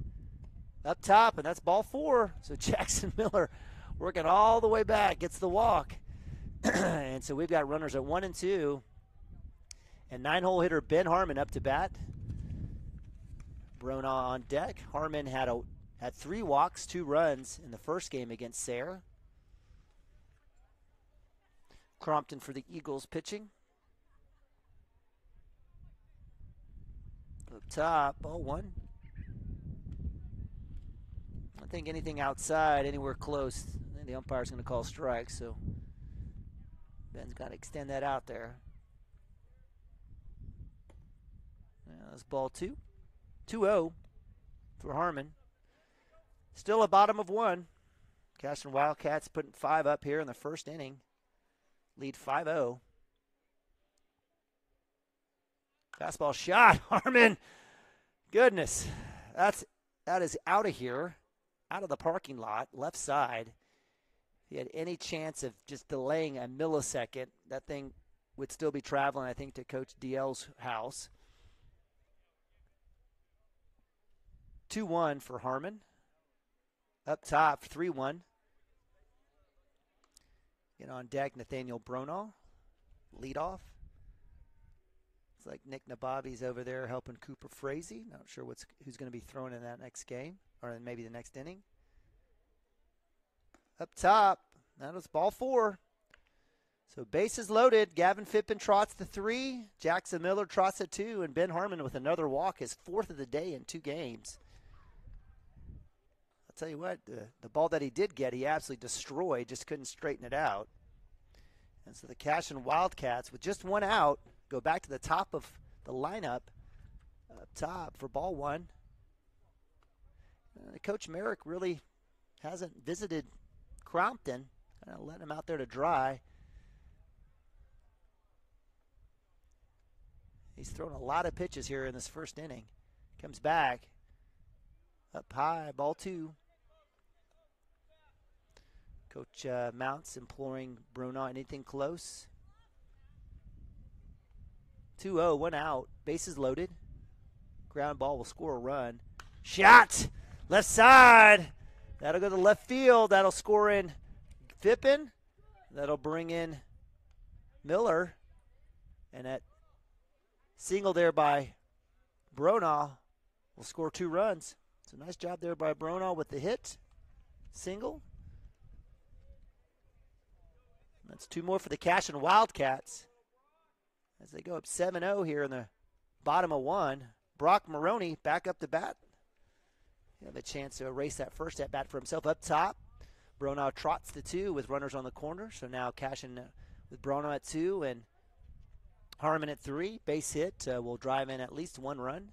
Up top, and that's ball 4. So Jackson Miller working all the way back, gets the walk. And so we've got runners at 1 and 2. And 9-hole hitter Ben Harmon up to bat. Brona on deck. Harmon had 3 walks, 2 runs in the first game against Sayre. Crompton for the Eagles pitching. Up top, ball 1. I think anything outside, anywhere close, I think the umpire's going to call strikes, so Ben's got to extend that out there. That's ball 2. 2-0 for Harmon. Still a bottom of 1. Cashion Wildcats putting 5 up here in the first inning. Lead 5-0. Fastball shot. Harmon. Goodness. That is out of here. Out of the parking lot. Left side. If he had any chance of just delaying a millisecond, that thing would still be traveling, I think, to Coach DL's house. 2-1 for Harmon. Up top, 3-1. Get on deck, Nathaniel Brona. Lead off. It's like Nick Nababi's over there helping Cooper Frazee. Not sure who's going to be thrown in that next game, or maybe the next inning. Up top, that was ball 4. So bases loaded. Gavin Phippen trots the 3. Jackson Miller trots the 2. And Ben Harmon with another walk, his 4th of the day in 2 games. I'll tell you what, the ball that he did get, he absolutely destroyed, just couldn't straighten it out. And so the Cashion Wildcats, with just 1 out, go back to the top of the lineup, up top for ball 1. Coach Merrick really hasn't visited Crompton, kind of letting him out there to dry. He's thrown a lot of pitches here in this first inning. Comes back, up high, ball 2. Coach Mounts imploring Bruna, anything close. 2-0, 1 out, bases loaded. Ground ball will score a run. Shot! Left side! That'll go to left field. That'll score in Phippen. That'll bring in Miller. And that single there by Brona will score 2 runs. So nice job there by Brona with the hit. Single. That's 2 more for the Cashion Wildcats as they go up 7-0 here in the bottom of 1. Brock Maroney back up to bat. He'll have a chance to erase that first at bat for himself. Up top, Brona trots the 2 with runners on the corner. So now Cashion with Brona at 2 and Harmon at 3. Base hit will drive in at least 1 run.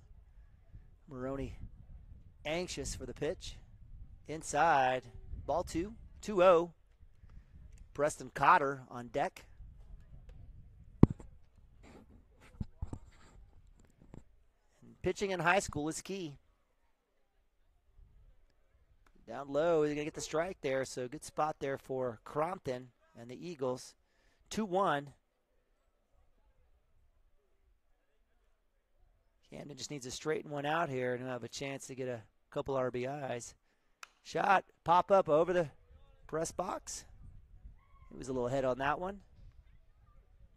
Maroney anxious for the pitch. inside. Ball 2-0. Preston Cotter on deck. And pitching in high school is key. Down low, he's going to get the strike there, so good spot there for Crompton and the Eagles. 2-1. Camden just needs to straighten one out here and he'll have a chance to get a couple RBIs. Shot, pop up over the press box. He was a little ahead on that one.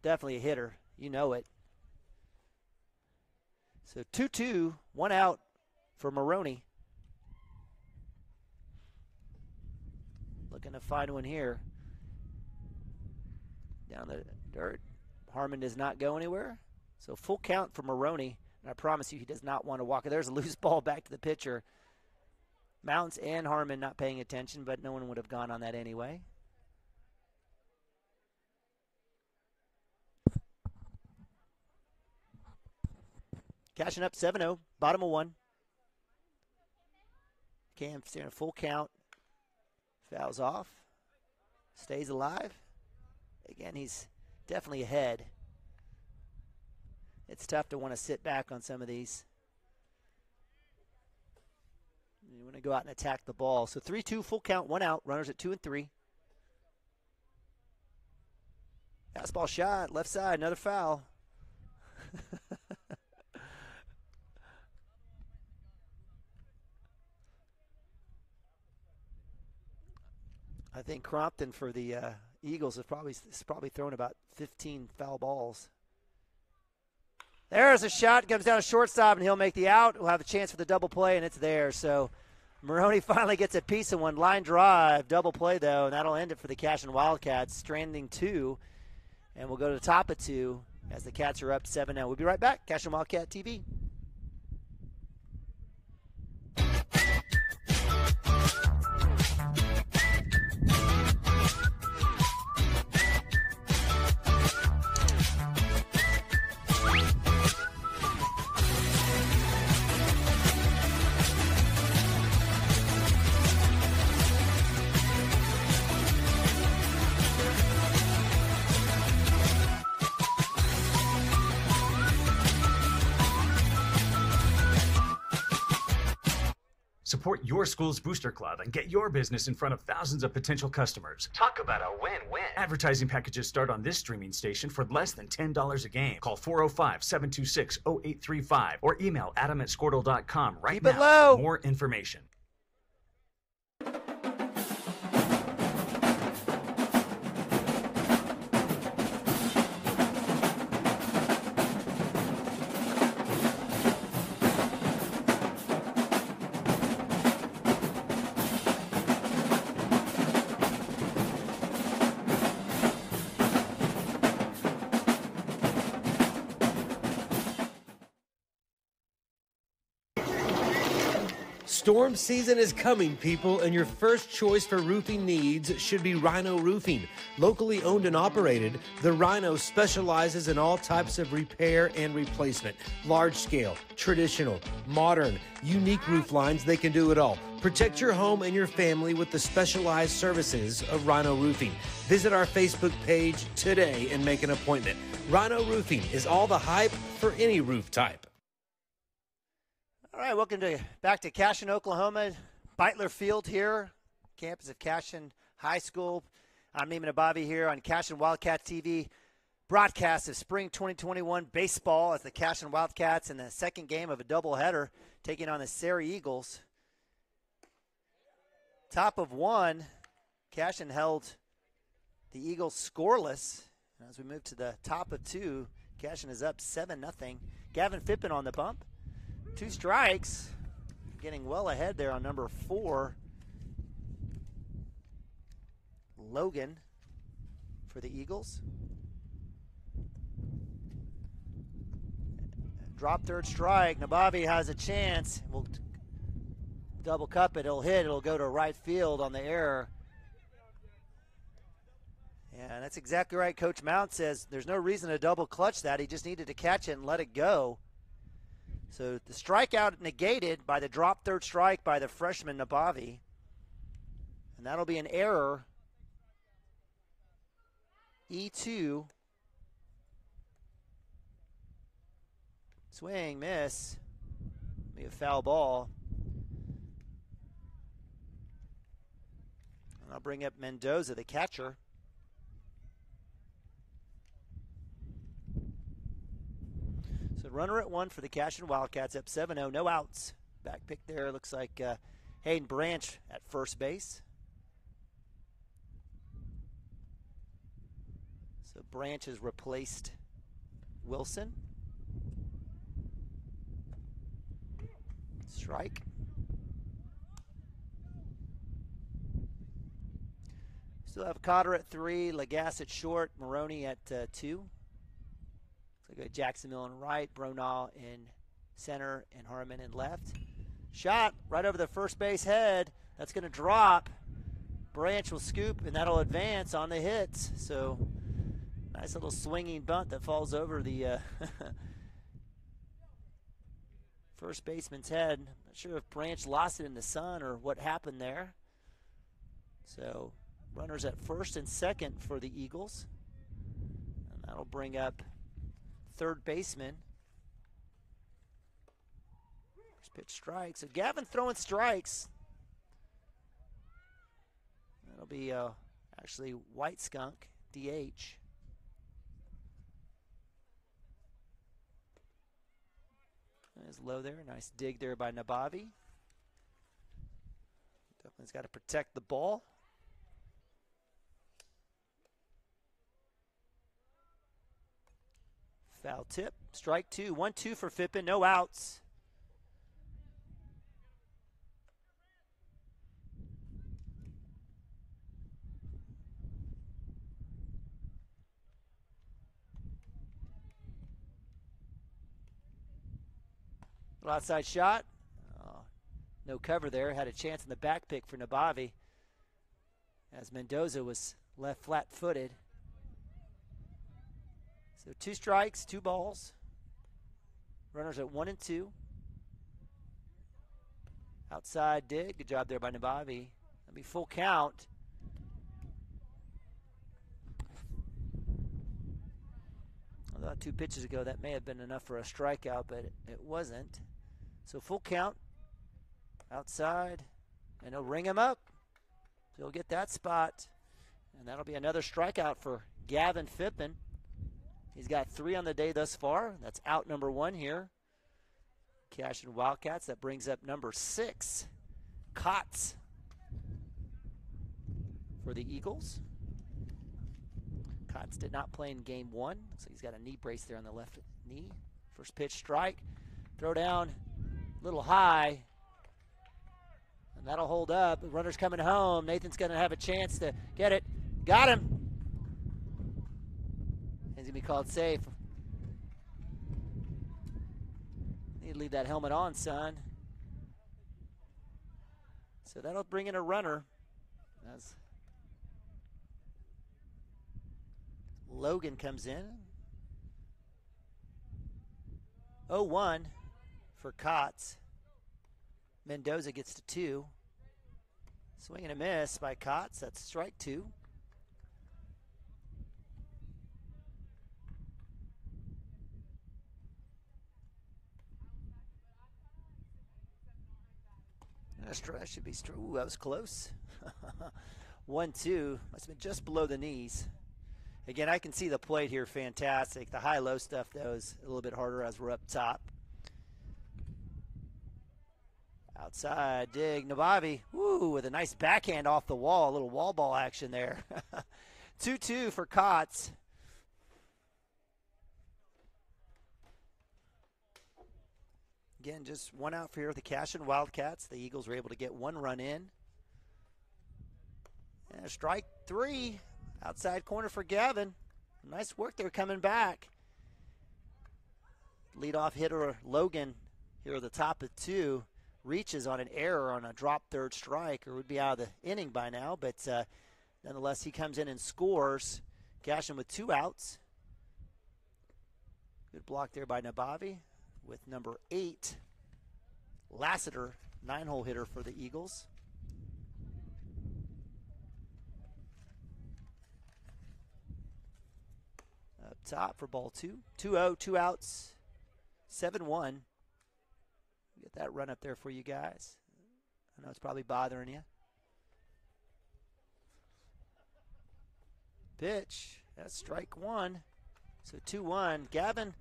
Definitely a hitter. You know it. So 2-2, 1 out for Maroney. Looking to find one here. Down the dirt. Harmon does not go anywhere. So full count for Maroney. And I promise you he does not want to walk. There's a loose ball back to the pitcher. Mounts and Harmon not paying attention, but no one would have gone on that anyway. Cashion up 7-0, bottom of 1. Cam staring a full count. Fouls off. Stays alive. Again, he's definitely ahead. It's tough to want to sit back on some of these. You want to go out and attack the ball. So 3-2, full count, 1 out. Runners at 2 and 3. Fastball shot, left side, another foul. I think Crompton for the Eagles has probably thrown about 15 foul balls. There's a shot, comes down to shortstop, and he'll make the out. We'll have a chance for the double play, and it's there. So Maroney finally gets a piece of one. Line drive, double play, though, and that'll end it for the Cashion Wildcats. Stranding 2, and we'll go to the top of 2 as the Cats are up 7-0. We'll be right back. Cashion Wildcat TV. Support your school's booster club and get your business in front of thousands of potential customers. Talk about a win-win. Advertising packages start on this streaming station for less than $10 a game. Call 405-726-0835 or email adam@squirtle.com right Keep it now low. for more information. Storm season is coming, people, and your first choice for roofing needs should be Rhino Roofing. Locally owned and operated, the Rhino specializes in all types of repair and replacement. Large scale, traditional, modern, unique roof lines, they can do it all. Protect your home and your family with the specialized services of Rhino Roofing. Visit our Facebook page today and make an appointment. Rhino Roofing is all the hype for any roof type. All right, welcome back to Cashion, Oklahoma. Beitler Field here, campus of Cashion High School. I'm Neiman Abavi here on Cashion Wildcat TV. Broadcast of spring 2021 baseball as the Cashion Wildcats in the second game of a doubleheader taking on the Sayre Eagles. Top of 1, Cashion held the Eagles scoreless. As we move to the top of 2, Cashion is up 7-0. Gavin Phippen on the bump. 2 strikes, getting well ahead there on number 4, Logan for the Eagles. Drop third strike. Nabavi has a chance. We'll double cup it. It'll hit. It'll go to right field on the error. Yeah, that's exactly right. Coach Mount says there's no reason to double clutch that. He just needed to catch it and let it go. So the strikeout negated by the drop third strike by the freshman Nabavi. And that'll be an error. E2. Swing, miss. Be a foul ball. And I'll bring up Mendoza, the catcher. So runner at 1 for the Cashion Wildcats, up 7-0, no outs. Back pick there, looks like Hayden Branch at first base. So Branch has replaced Wilson. Strike. Still have Cotter at 3, Lagasse at short, Maroney at 2. Looks like Jacksonville in right, Bronall in center, and Harmon in left. Shot right over the first base head. That's going to drop. Branch will scoop, and that'll advance on the hits. So nice little swinging bunt that falls over the first baseman's head. Not sure if Branch lost it in the sun or what happened there. So runners at first and second for the Eagles. And that'll bring up third baseman. First pitch strike. So Gavin throwing strikes. That'll be actually White Skunk, DH. Is low there. Nice dig there by Nabavi. Definitely's got to protect the ball. Foul tip. Strike 2. 1-2 for Fippen. No outs. Outside shot. No cover there. Had a chance in the back pick for Nabavi as Mendoza was left flat-footed. So 2 strikes, 2 balls. Runners at 1 and 2. Outside dig. Good job there by Nabavi. That'll be full count. I thought 2 pitches ago that may have been enough for a strikeout, but it wasn't. So full count. Outside. And he'll ring him up. So he'll get that spot. And that'll be another strikeout for Gavin Fippen. He's got 3 on the day thus far. That's out number 1 here. Cashion Wildcats. That brings up number 6. Kotz for the Eagles. Kotz did not play in game 1. So he's got a knee brace there on the left knee. First pitch strike. Throw down a little high. And that'll hold up. The runner's coming home. Nathan's going to have a chance to get it. Got him. He's going to be called safe. Need to leave that helmet on, son. So that'll bring in a runner. As Logan comes in. 0-1 for Kotz. Mendoza gets to 2. Swing and a miss by Kotz. That's strike 2. That should be straight. Ooh, that was close. 1-2. Must have been just below the knees. Again, I can see the plate here fantastic. The high-low stuff, though, is a little bit harder as we're up top. Outside dig. Nabavi, woo, with a nice backhand off the wall. A little wall ball action there. 2-2 for Kotz. Again, just 1 out for here with the Cashion Wildcats. The Eagles were able to get 1 run in. And strike 3. Outside corner for Gavin. Nice work there coming back. Leadoff hitter Logan here at the top of 2. Reaches on an error on a drop third strike, or would be out of the inning by now. But nonetheless, he comes in and scores. Cashion with 2 outs. Good block there by Nabavi with number 8. Lassiter, 9-hole hitter for the Eagles. top for ball 2. 2-0, 2 outs, 7-1. Get that run up there for you guys. I know it's probably bothering you. Pitch. That's strike 1. So 2-1. Gavin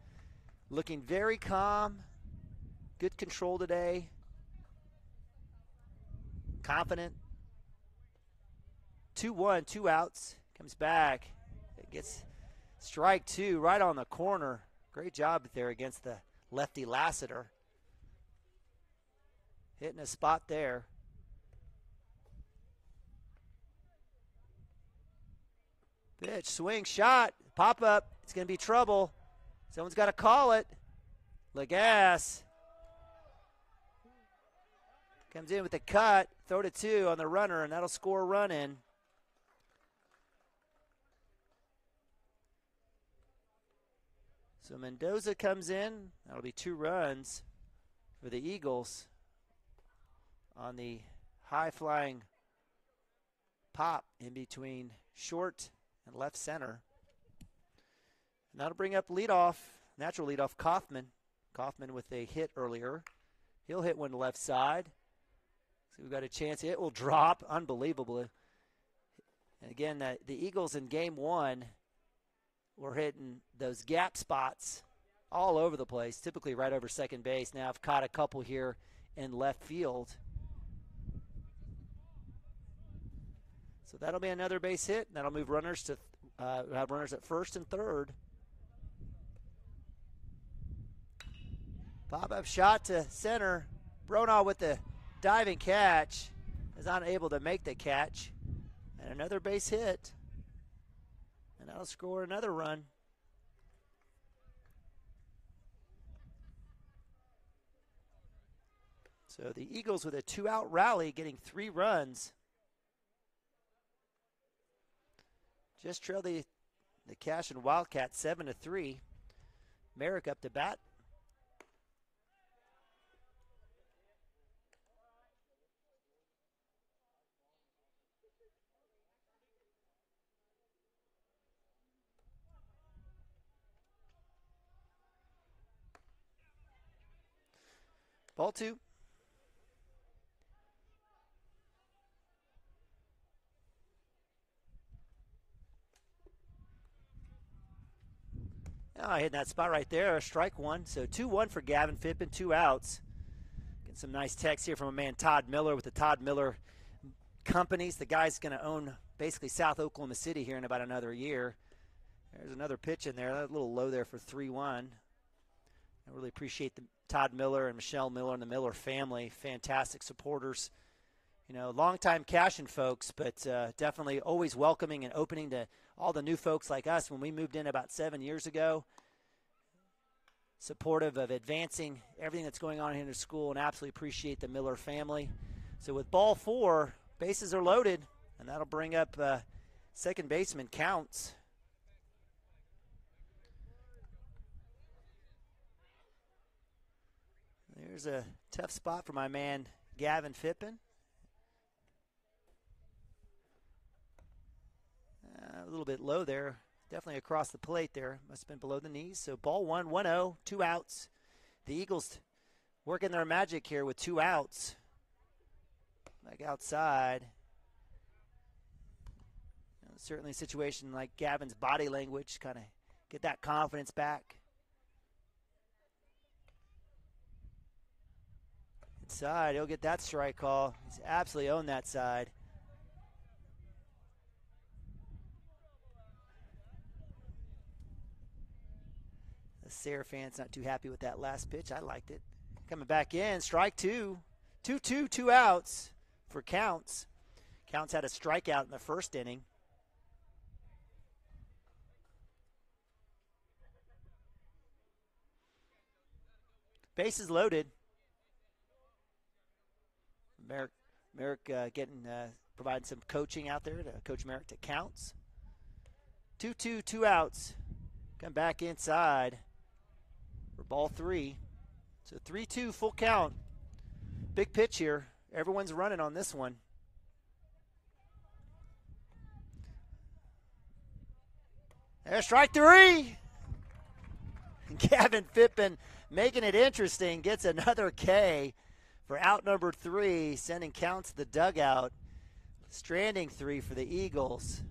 looking very calm. Good control today. Confident. 2-1, 2 outs. Comes back. It gets strike 2 right on the corner. Great job there against the lefty Lassiter. Hitting a spot there. Pitch, swing, shot, pop up. It's going to be trouble. Someone's got to call it. Lagasse comes in with a cut, throw to 2 on the runner, and that'll score a run in. So Mendoza comes in. That'll be 2 runs for the Eagles on the high-flying pop in between short and left center. And that'll bring up leadoff, natural leadoff, Kaufman. Kaufman with a hit earlier. He'll hit one to left side. So we've got a chance. It will drop unbelievably. And again, the Eagles in game 1 were hitting those gap spots all over the place, typically right over second base. Now I've caught a couple here in left field. So that'll be another base hit. That'll move runners to have runners at first and third. Pop-up shot to center. Bronaugh with the diving catch. Is not able to make the catch. And another base hit. And that'll score another run. So the Eagles with a 2-out rally getting 3 runs. Just trail the Cashion Wildcats 7-3. Merrick up to bat. Ball 2. I hit that spot right there, strike 1. So 2-1 for Gavin Phippen, 2 outs. Getting some nice text here from a man, Todd Miller, with the Todd Miller Companies. The guy's going to own basically South Oklahoma City here in about another year. There's another pitch in there, a little low there for 3-1. I really appreciate the Todd Miller and Michelle Miller and the Miller family, fantastic supporters. You know, longtime Cashion folks, but definitely always welcoming and opening to all the new folks like us when we moved in about 7 years ago. Supportive of advancing everything that's going on here in the school, and absolutely appreciate the Miller family. So with ball 4, bases are loaded, and that'll bring up second baseman Counts. There's a tough spot for my man Gavin Phippen. A little bit low there. Definitely across the plate there. Must have been below the knees. So ball 1, 1-0, 2 outs. The Eagles working their magic here with 2 outs. Like outside. You know, certainly a situation like Gavin's body language, kind of get that confidence back. Inside, he'll get that strike call. He's absolutely owned that side. The Sayre fan's not too happy with that last pitch. I liked it. Coming back in, strike 2. 2-2, 2 outs for Counts. Counts had a strikeout in the first inning. Bases loaded. Merrick providing some coaching out there to Coach Merrick to Counts. 2-2, 2 outs. Come back inside for ball 3. So 3-2, full count. Big pitch here. Everyone's running on this one. There's strike 3. Gavin Pippin making it interesting, gets another K for out number 3, sending Counts to the dugout. Stranding 3 for the Eagles.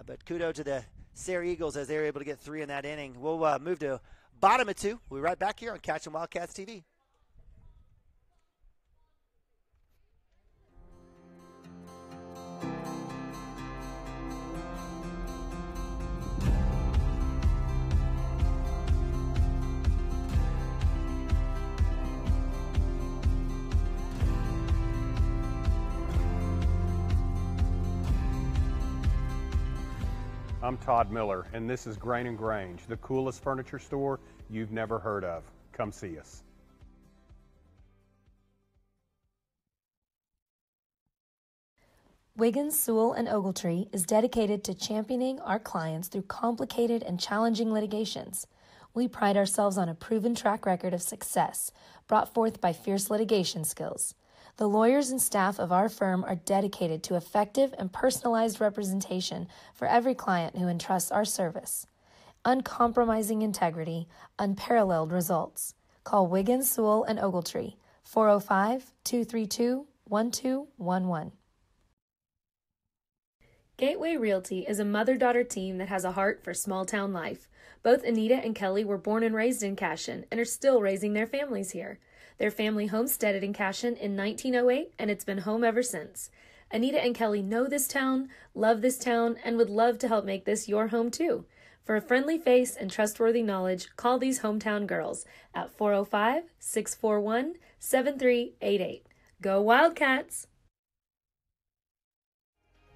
But kudos to the Sayre Eagles as they were able to get 3 in that inning. We'll move to bottom of 2. We'll be right back here on Cashion Wildcats TV. I'm Todd Miller, and this is Grain & Grange, the coolest furniture store you've never heard of. Come see us. Wiggins, Sewell, and Ogletree is dedicated to championing our clients through complicated and challenging litigations. We pride ourselves on a proven track record of success brought forth by fierce litigation skills. The lawyers and staff of our firm are dedicated to effective and personalized representation for every client who entrusts our service. Uncompromising integrity, unparalleled results. Call Wiggins, Sewell, and Ogletree, 405-232-1211. Gateway Realty is a mother-daughter team that has a heart for small-town life. Both Anita and Kelly were born and raised in Cashion and are still raising their families here. Their family homesteaded in Cashion in 1908, and it's been home ever since. Anita and Kelly know this town, love this town, and would love to help make this your home too. For a friendly face and trustworthy knowledge, call these hometown girls at 405-641-7388. Go Wildcats!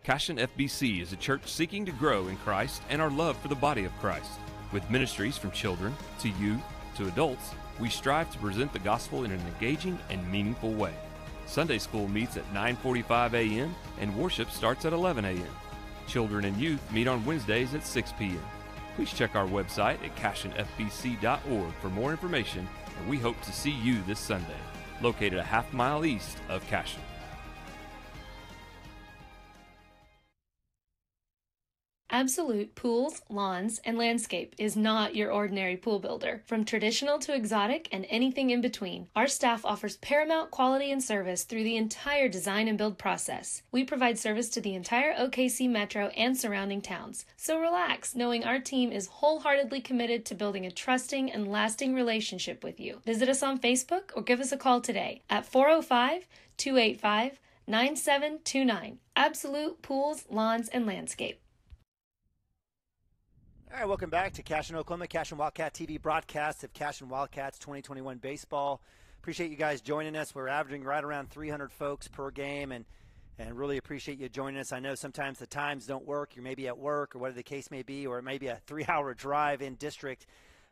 Cashion FBC is a church seeking to grow in Christ and our love for the body of Christ. With ministries from children to youth to adults, we strive to present the gospel in an engaging and meaningful way. Sunday school meets at 9:45 a.m. and worship starts at 11 a.m. Children and youth meet on Wednesdays at 6 p.m. Please check our website at cashionfbc.org for more information, and we hope to see you this Sunday, located a half-mile east of Cashion. Absolute Pools, Lawns, and Landscape is not your ordinary pool builder. From traditional to exotic and anything in between, our staff offers paramount quality and service through the entire design and build process. We provide service to the entire OKC metro and surrounding towns. So relax, knowing our team is wholeheartedly committed to building a trusting and lasting relationship with you. Visit us on Facebook or give us a call today at 405-285-9729. Absolute Pools, Lawns, and Landscape. All right, welcome back to Cashion, Oklahoma, Cashion Wildcat TV broadcast of Cashion Wildcats 2021 baseball. Appreciate you guys joining us. We're averaging right around 300 folks per game, and really appreciate you joining us. I know sometimes the times don't work. You're maybe at work or whatever the case may be, or it may be a 3-hour drive in district,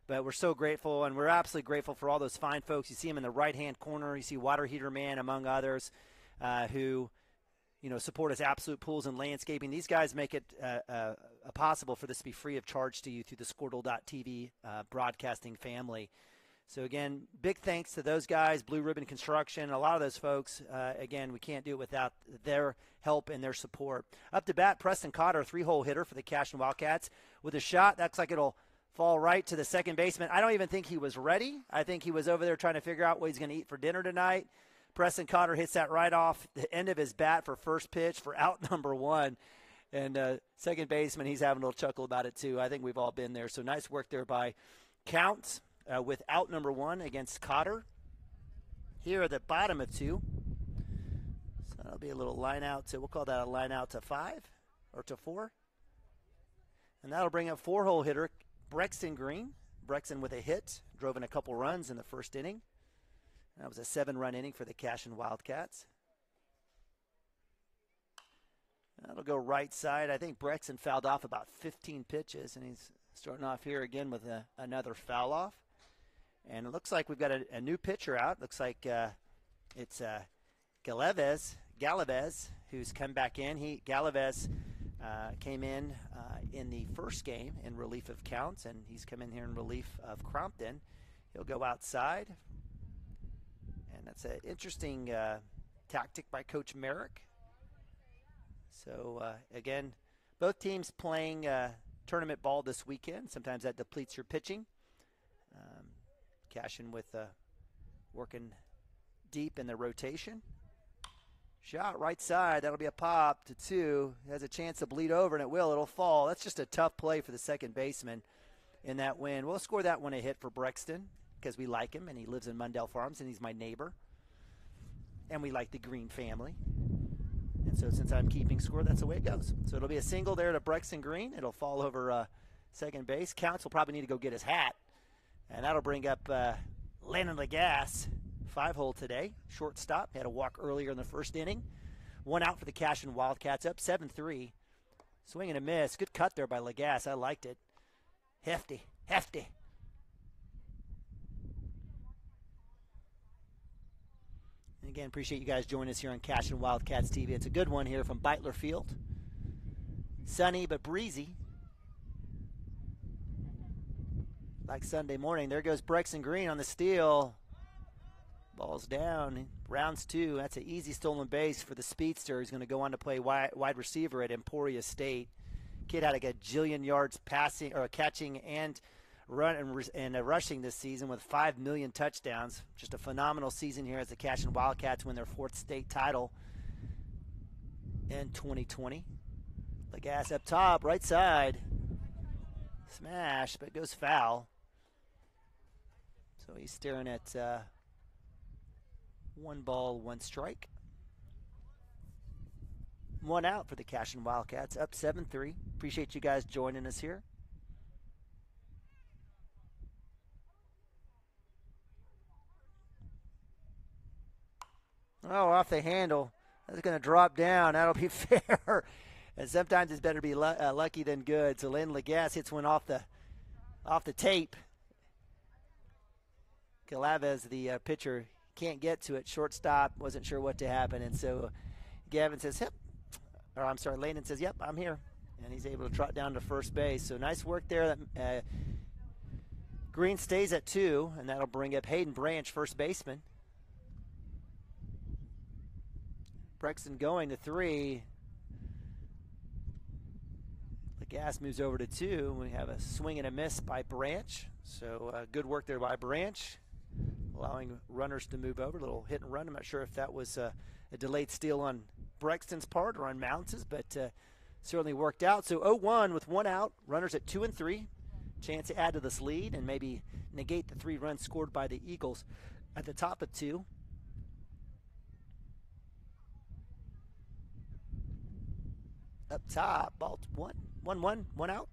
but we're so grateful, and we're absolutely grateful for all those fine folks. You see them in the right-hand corner. You see Water Heater Man, among others, who support us, Absolute Pools and Landscaping. These guys make it possible for this to be free of charge to you through the Squirtle.tv broadcasting family. So, again, big thanks to those guys, Blue Ribbon Construction, a lot of those folks. Again, we can't do it without their help and their support. Up to bat, Preston Cotter, 3-hole hitter for the Cashion Wildcats. With a shot, that looks like it'll fall right to the second baseman. I don't even think he was ready. I think he was over there trying to figure out what he's going to eat for dinner tonight. Preston Cotter hits that right off the end of his bat for first pitch for out number 1. And second baseman, he's having a little chuckle about it too. I think we've all been there. So nice work there by Counts with out number 1 against Cotter. Here at the bottom of 2. So that'll be a little line out to, we'll call that a line out to 5 or to 4. And that'll bring up 4-hole hitter Brexton Green. Brexton with a hit, drove in a couple runs in the first inning. That was a 7-run inning for the Cashion Wildcats. That'll go right side. I think Brexton fouled off about 15 pitches, and he's starting off here again with another foul off. And it looks like we've got a new pitcher out. Looks like it's Galaves, who's come back in. Galaves came in the first game in relief of Counts, and he's come in here in relief of Crompton. He'll go outside. And that's an interesting tactic by Coach Merrick. So, again, both teams playing tournament ball this weekend. Sometimes that depletes your pitching. Cashion with working deep in the rotation. Shot right side. That'll be a pop to 2. It has a chance to bleed over, and it will. It'll fall. That's just a tough play for the second baseman in that win. We'll score that one a hit for Brexton because we like him, and he lives in Mundell Farms, and he's my neighbor. And we like the Green family. And so since I'm keeping score, that's the way it goes. So it'll be a single there to Brexton Green. It'll fall over second base. Counts will probably need to go get his hat. And that'll bring up Landon Lagasse. 5-hole today. Shortstop. Had a walk earlier in the first inning. 1 out for the Cashion Wildcats. Up 7-3. Swing and a miss. Good cut there by Lagasse. I liked it. Hefty. And again, appreciate you guys joining us here on Cashion Wildcats TV. It's a good one here from Beitler Field. Sunny but breezy. Like Sunday morning. There goes Brexton Green on the steal. Ball's down. Rounds 2. That's an easy stolen base for the speedster. He's going to go on to play wide receiver at Emporia State. Kid had like a jillion yards passing or catching and rushing this season with 5 million touchdowns. Just a phenomenal season here as the Cashion Wildcats win their 4th state title in 2020. Lagasse up top, right side. Smash, but it goes foul. So he's staring at 1 ball, 1 strike. 1 out for the Cashion Wildcats, up 7-3. Appreciate you guys joining us here. Oh, off the handle. That's going to drop down. That'll be fair. And sometimes it's better to be lucky than good. So Landon Lagasse hits one off the tape. Galaves, the pitcher, can't get to it. Shortstop, wasn't sure what to happen. And so Gavin says, Landon says, yep, I'm here. And he's able to trot down to first base. So nice work there. Green stays at 2, and that'll bring up Hayden Branch, first baseman. Brexton going to 3. Lagasse moves over to 2. We have a swing and a miss by Branch. So good work there by Branch, allowing runners to move over. A little hit and run. I'm not sure if that was a delayed steal on Brexton's part or on Mounce's, but certainly worked out. So 0-1 with 1 out. Runners at 2 and 3. Chance to add to this lead and maybe negate the 3 runs scored by the Eagles at the top of 2. Up top, ball 1-1, 1 out.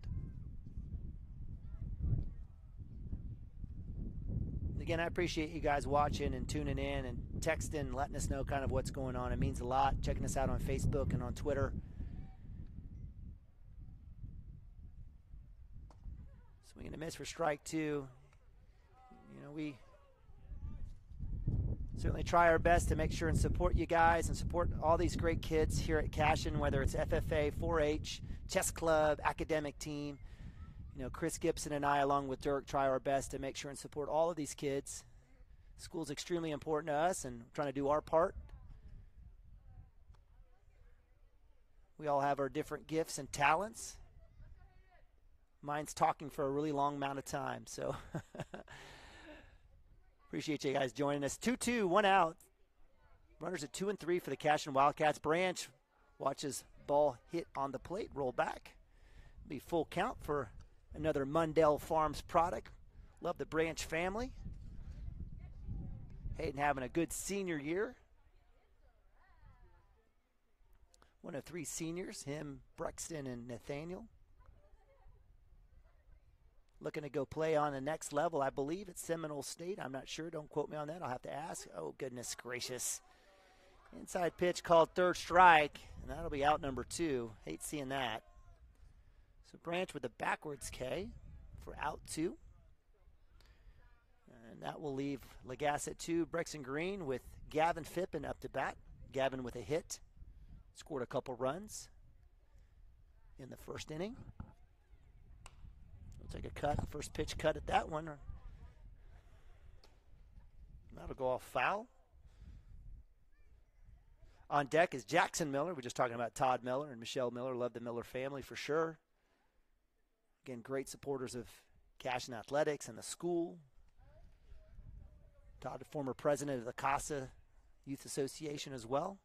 Again, I appreciate you guys watching and tuning in and texting and letting us know kind of what's going on. It means a lot. Checking us out on Facebook and on Twitter. Swing and a miss for strike 2. You know, we certainly try our best to make sure and support you guys and support all these great kids here at Cashion, whether it's FFA, 4-H, chess club, academic team. You know, Chris Gibson and I, along with Dirk, try our best to make sure and support all of these kids. School's extremely important to us, and we're trying to do our part. We all have our different gifts and talents. Mine's talking for a really long amount of time, so appreciate you guys joining us. 2-2, 1 out. Runners at 2 and 3 for the Cashion Wildcats. Branch watches ball hit on the plate, roll back. Be full count for another Mundell Farms product. Love the Branch family. Hayden having a good senior year. One of 3 seniors, him, Brexton, and Nathaniel. Looking to go play on the next level, I believe, at Seminole State. I'm not sure. Don't quote me on that. I'll have to ask. Oh, goodness gracious. Inside pitch called third strike, and that'll be out number 2. Hate seeing that. So Branch with a backwards K for out 2. And that will leave Lagasse at 2. Brexton Green with Gavin Phippen up to bat. Gavin with a hit. Scored a couple runs in the first inning. We'll take a cut, first pitch cut at that one. That'll go off foul. On deck is Jackson Miller. We're just talking about Todd Miller and Michelle Miller. Love the Miller family for sure. Again, great supporters of Cashion Athletics and the school. Todd, former president of the CASA Youth Association as well.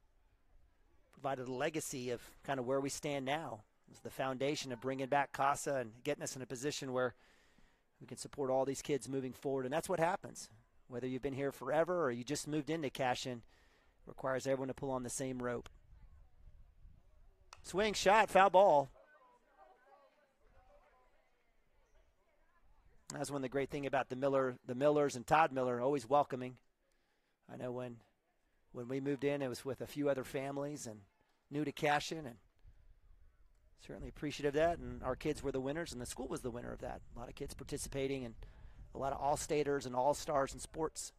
Provided a legacy of kind of where we stand now. It was the foundation of bringing back CASA and getting us in a position where we can support all these kids moving forward. And that's what happens. Whether you've been here forever or you just moved into Cashion, requires everyone to pull on the same rope. Swing, shot, foul ball. That's one of the great thing about the Millers and Todd Miller, always welcoming. I know when we moved in, it was with a few other families and new to Cashion, and certainly appreciative of that. And our kids were the winners, and the school was the winner of that. A lot of kids participating, and a lot of all-staters and all-stars in sports.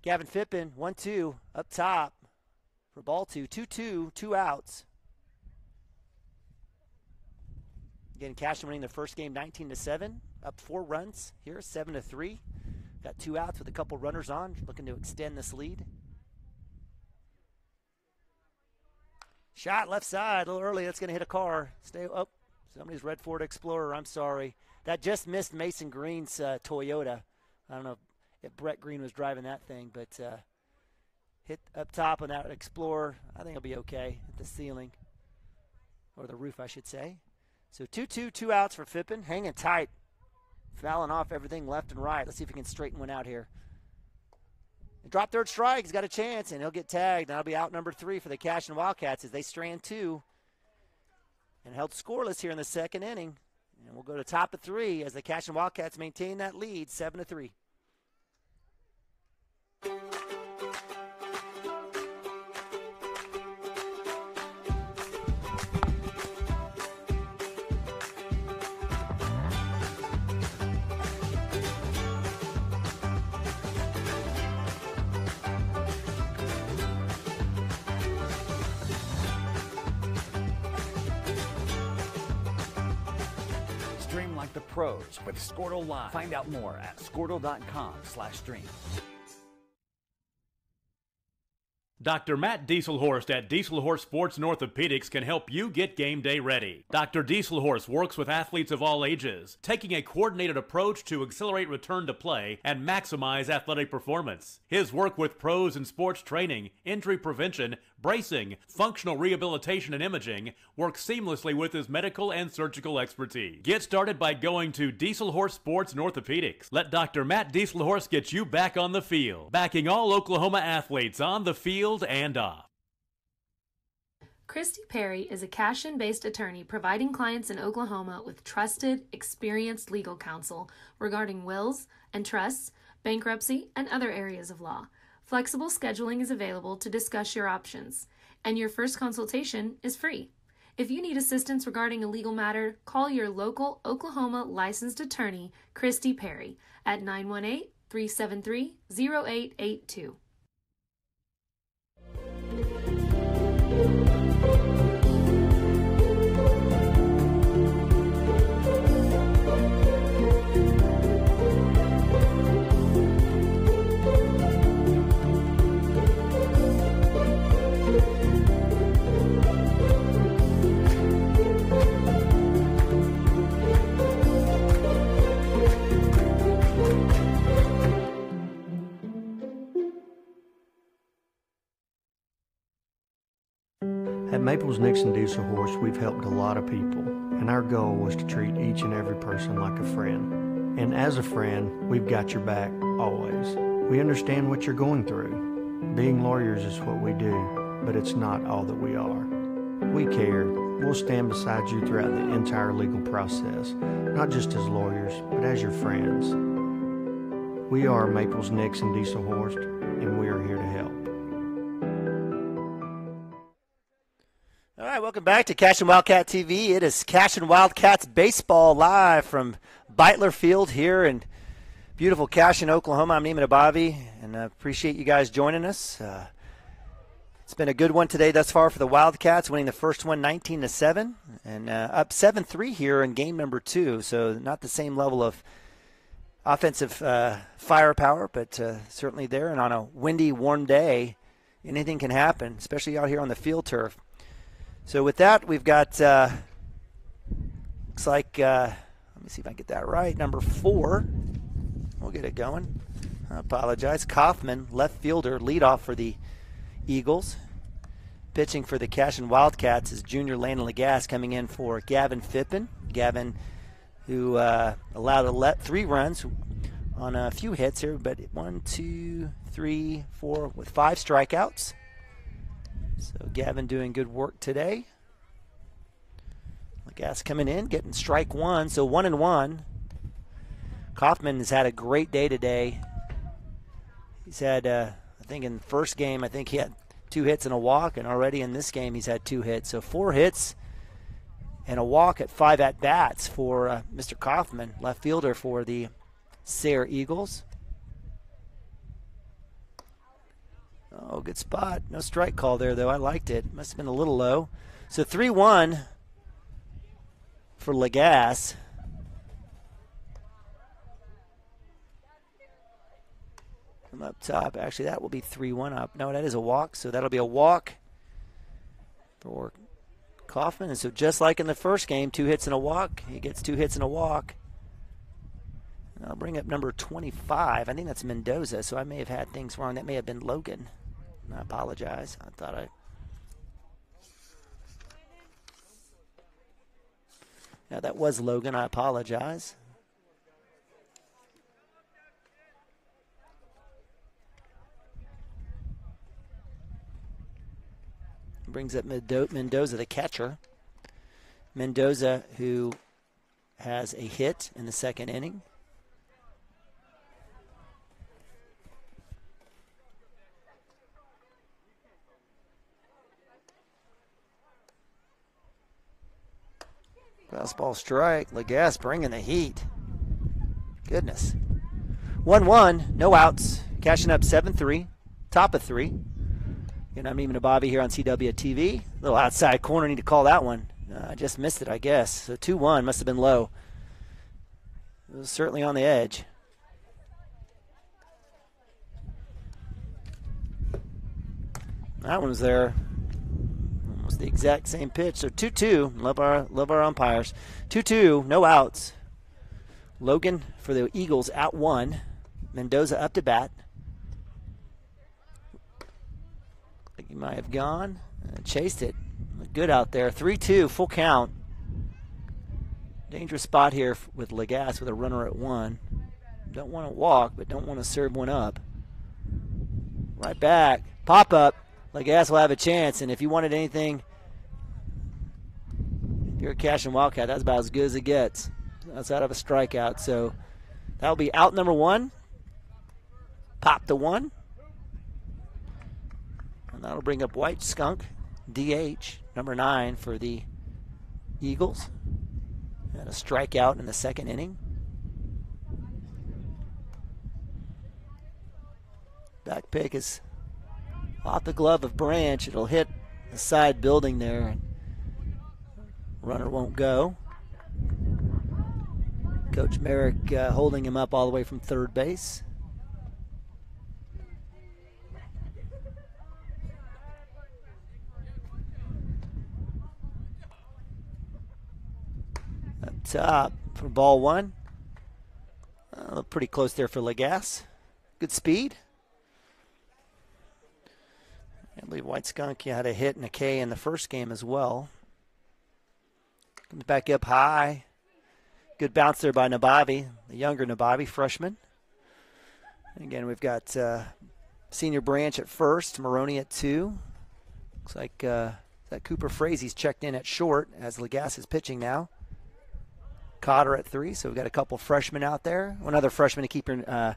Gavin Phippen, 1-2, up top for ball 2. 2-2, 2 outs. Again, Cashion winning the first game 19-7, up 4 runs here, 7-3. Got 2 outs with a couple runners on, looking to extend this lead. Shot left side, a little early. That's going to hit a car. Stay up. Somebody's red Ford Explorer. I'm sorry. That just missed Mason Green's Toyota. I don't know if Brett Green was driving that thing, but hit up top on that Explorer. I think it'll be okay at the ceiling, or the roof, I should say. So 2-2, 2 outs for Phippen. Hanging tight. Fouling off everything left and right. Let's see if we can straighten one out here. Drop third strike. He's got a chance, and he'll get tagged. That'll be out number 3 for the Cashion Wildcats as they strand 2. And held scoreless here in the second inning. And we'll go to top of 3 as the Cashion Wildcats maintain that lead, 7-3. Stream like the pros with Squirtle Live. Find out more at squirtle.com/stream. Dr. Matt Dieselhorst at Dieselhorst Sports and Orthopedics can help you get game day ready. Dr. Dieselhorst works with athletes of all ages, taking a coordinated approach to accelerate return to play and maximize athletic performance. His work with pros in sports training, injury prevention, bracing, functional rehabilitation, and imaging works seamlessly with his medical and surgical expertise. Get started by going to Dieselhorst Sports and Orthopedics. Let Dr. Matt Dieselhorst get you back on the field, backing all Oklahoma athletes on the field and off. Christy Perry is a Cashion-based attorney providing clients in Oklahoma with trusted, experienced legal counsel regarding wills and trusts, bankruptcy, and other areas of law. Flexible scheduling is available to discuss your options, and your first consultation is free. If you need assistance regarding a legal matter, call your local Oklahoma licensed attorney, Christy Perry, at 918-373-0882. At Maples Nixon Diesel Horse, we've helped a lot of people, and our goal was to treat each and every person like a friend. And as a friend, we've got your back, always. We understand what you're going through. Being lawyers is what we do, but it's not all that we are. We care. We'll stand beside you throughout the entire legal process, not just as lawyers, but as your friends. We are Maples Nixon Diesel Horse, and we are here to help. All right, welcome back to Cashion Wildcat TV. It is Cashion Wildcats baseball live from Beitler Field here in beautiful Cashion, Oklahoma. I'm Neiman Abavi, and I appreciate you guys joining us. It's been a good one today thus far for the Wildcats, winning the first one 19-7, and up 7-3 here in game number 2. So not the same level of offensive firepower, but certainly there. And on a windy, warm day, anything can happen, especially out here on the field turf. So with that, we've got, looks like, let me see if I can get that right, number 4. We'll get it going. I apologize. Kaufman, left fielder, leadoff for the Eagles. Pitching for the Cashion Wildcats is junior Landon Lagasse, coming in for Gavin Phippen. Gavin, who allowed 3 runs on a few hits here, but 1, 2, 3, 4 with 5 strikeouts. So Gavin doing good work today. Lagasse coming in, getting strike 1, so 1-1. Kaufman has had a great day today. He's had, I think in the first game, I think he had 2 hits and a walk, and already in this game he's had 2 hits. So 4 hits and a walk at 5 at-bats for Mr. Kaufman, left fielder for the Sayre Eagles. Oh, good spot. No strike call there, though. I liked it. Must have been a little low. So 3-1 for Lagasse. From up top. Actually, that will be 3-1 up. No, that is a walk, so that'll be a walk for Kaufman. And so just like in the first game, 2 hits and a walk. He gets 2 hits and a walk. And I'll bring up number 25. I think that's Mendoza, so I may have had things wrong. That may have been Logan. I apologize. I thought I... Yeah, that was Logan. I apologize. Brings up Mendoza, the catcher. Mendoza, who has a hit in the second inning. Fastball strike. Lagasse bringing the heat. Goodness. 1-1, no outs. Cashion up 7-3, top of 3. And I'm Neiman Bobby here on CWTV. Little outside corner, need to call that one. I just missed it, I guess. So 2-1, must have been low. It was certainly on the edge. That one was there. Almost the exact same pitch. So 2-2. Love our umpires. 2-2, no outs. Logan for the Eagles out 1. Mendoza up to bat. He might have gone. Chased it. Looked good out there. 3-2, full count. Dangerous spot here with Lagasse with a runner at 1. Don't want to walk, but don't want to serve one up. Right back. Pop up. Lagasse will have a chance, and if you wanted anything, if you're a Cashion Wildcat, that's about as good as it gets. Outside of a strikeout. So that'll be out number 1. Pop to 1. That'll bring up White Skunk, DH, number 9 for the Eagles. Had a strikeout in the second inning. Back pick is off the glove of Branch. It'll hit the side building there. Runner won't go. Coach Merrick holding him up all the way from third base. Top for ball 1. Pretty close there for Lagasse. Good speed. I believe White Skunk had a hit and a K in the first game as well. Comes back up high. Good bounce there by Nabavi, the younger Nabavi, freshman. And again, we've got senior Branch at first, Maroney at 2. Looks like that Cooper Frazee's checked in at short as Lagasse is pitching now. Cotter at 3, so we've got a couple freshmen out there. One other freshman to keep your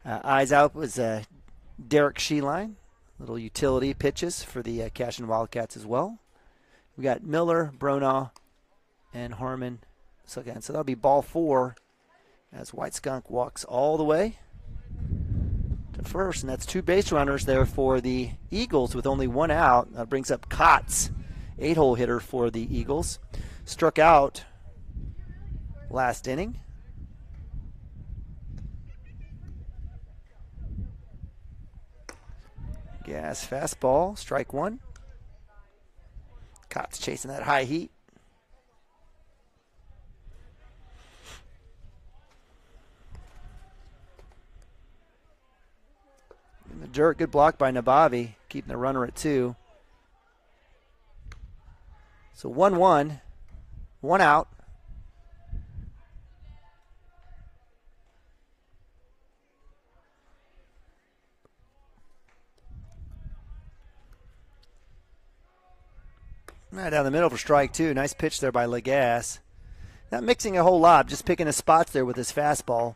eyes out was Derek Sheeline. Little utility pitches for the Cashion Wildcats as well. We got Miller, Bronaugh, and Harmon. So again, so that'll be ball 4 as White Skunk walks all the way to first, and that's 2 base runners there for the Eagles with only 1 out. That brings up Kotz, 8-hole hitter for the Eagles. Struck out last inning. Gas fastball, strike 1. Kotz chasing that high heat. The dirt, good block by Nabavi, keeping the runner at 2. So 1-1, 1 out. Right down the middle for strike 2. Nice pitch there by Legas. Not mixing a whole lot, just picking his spots there with his fastball.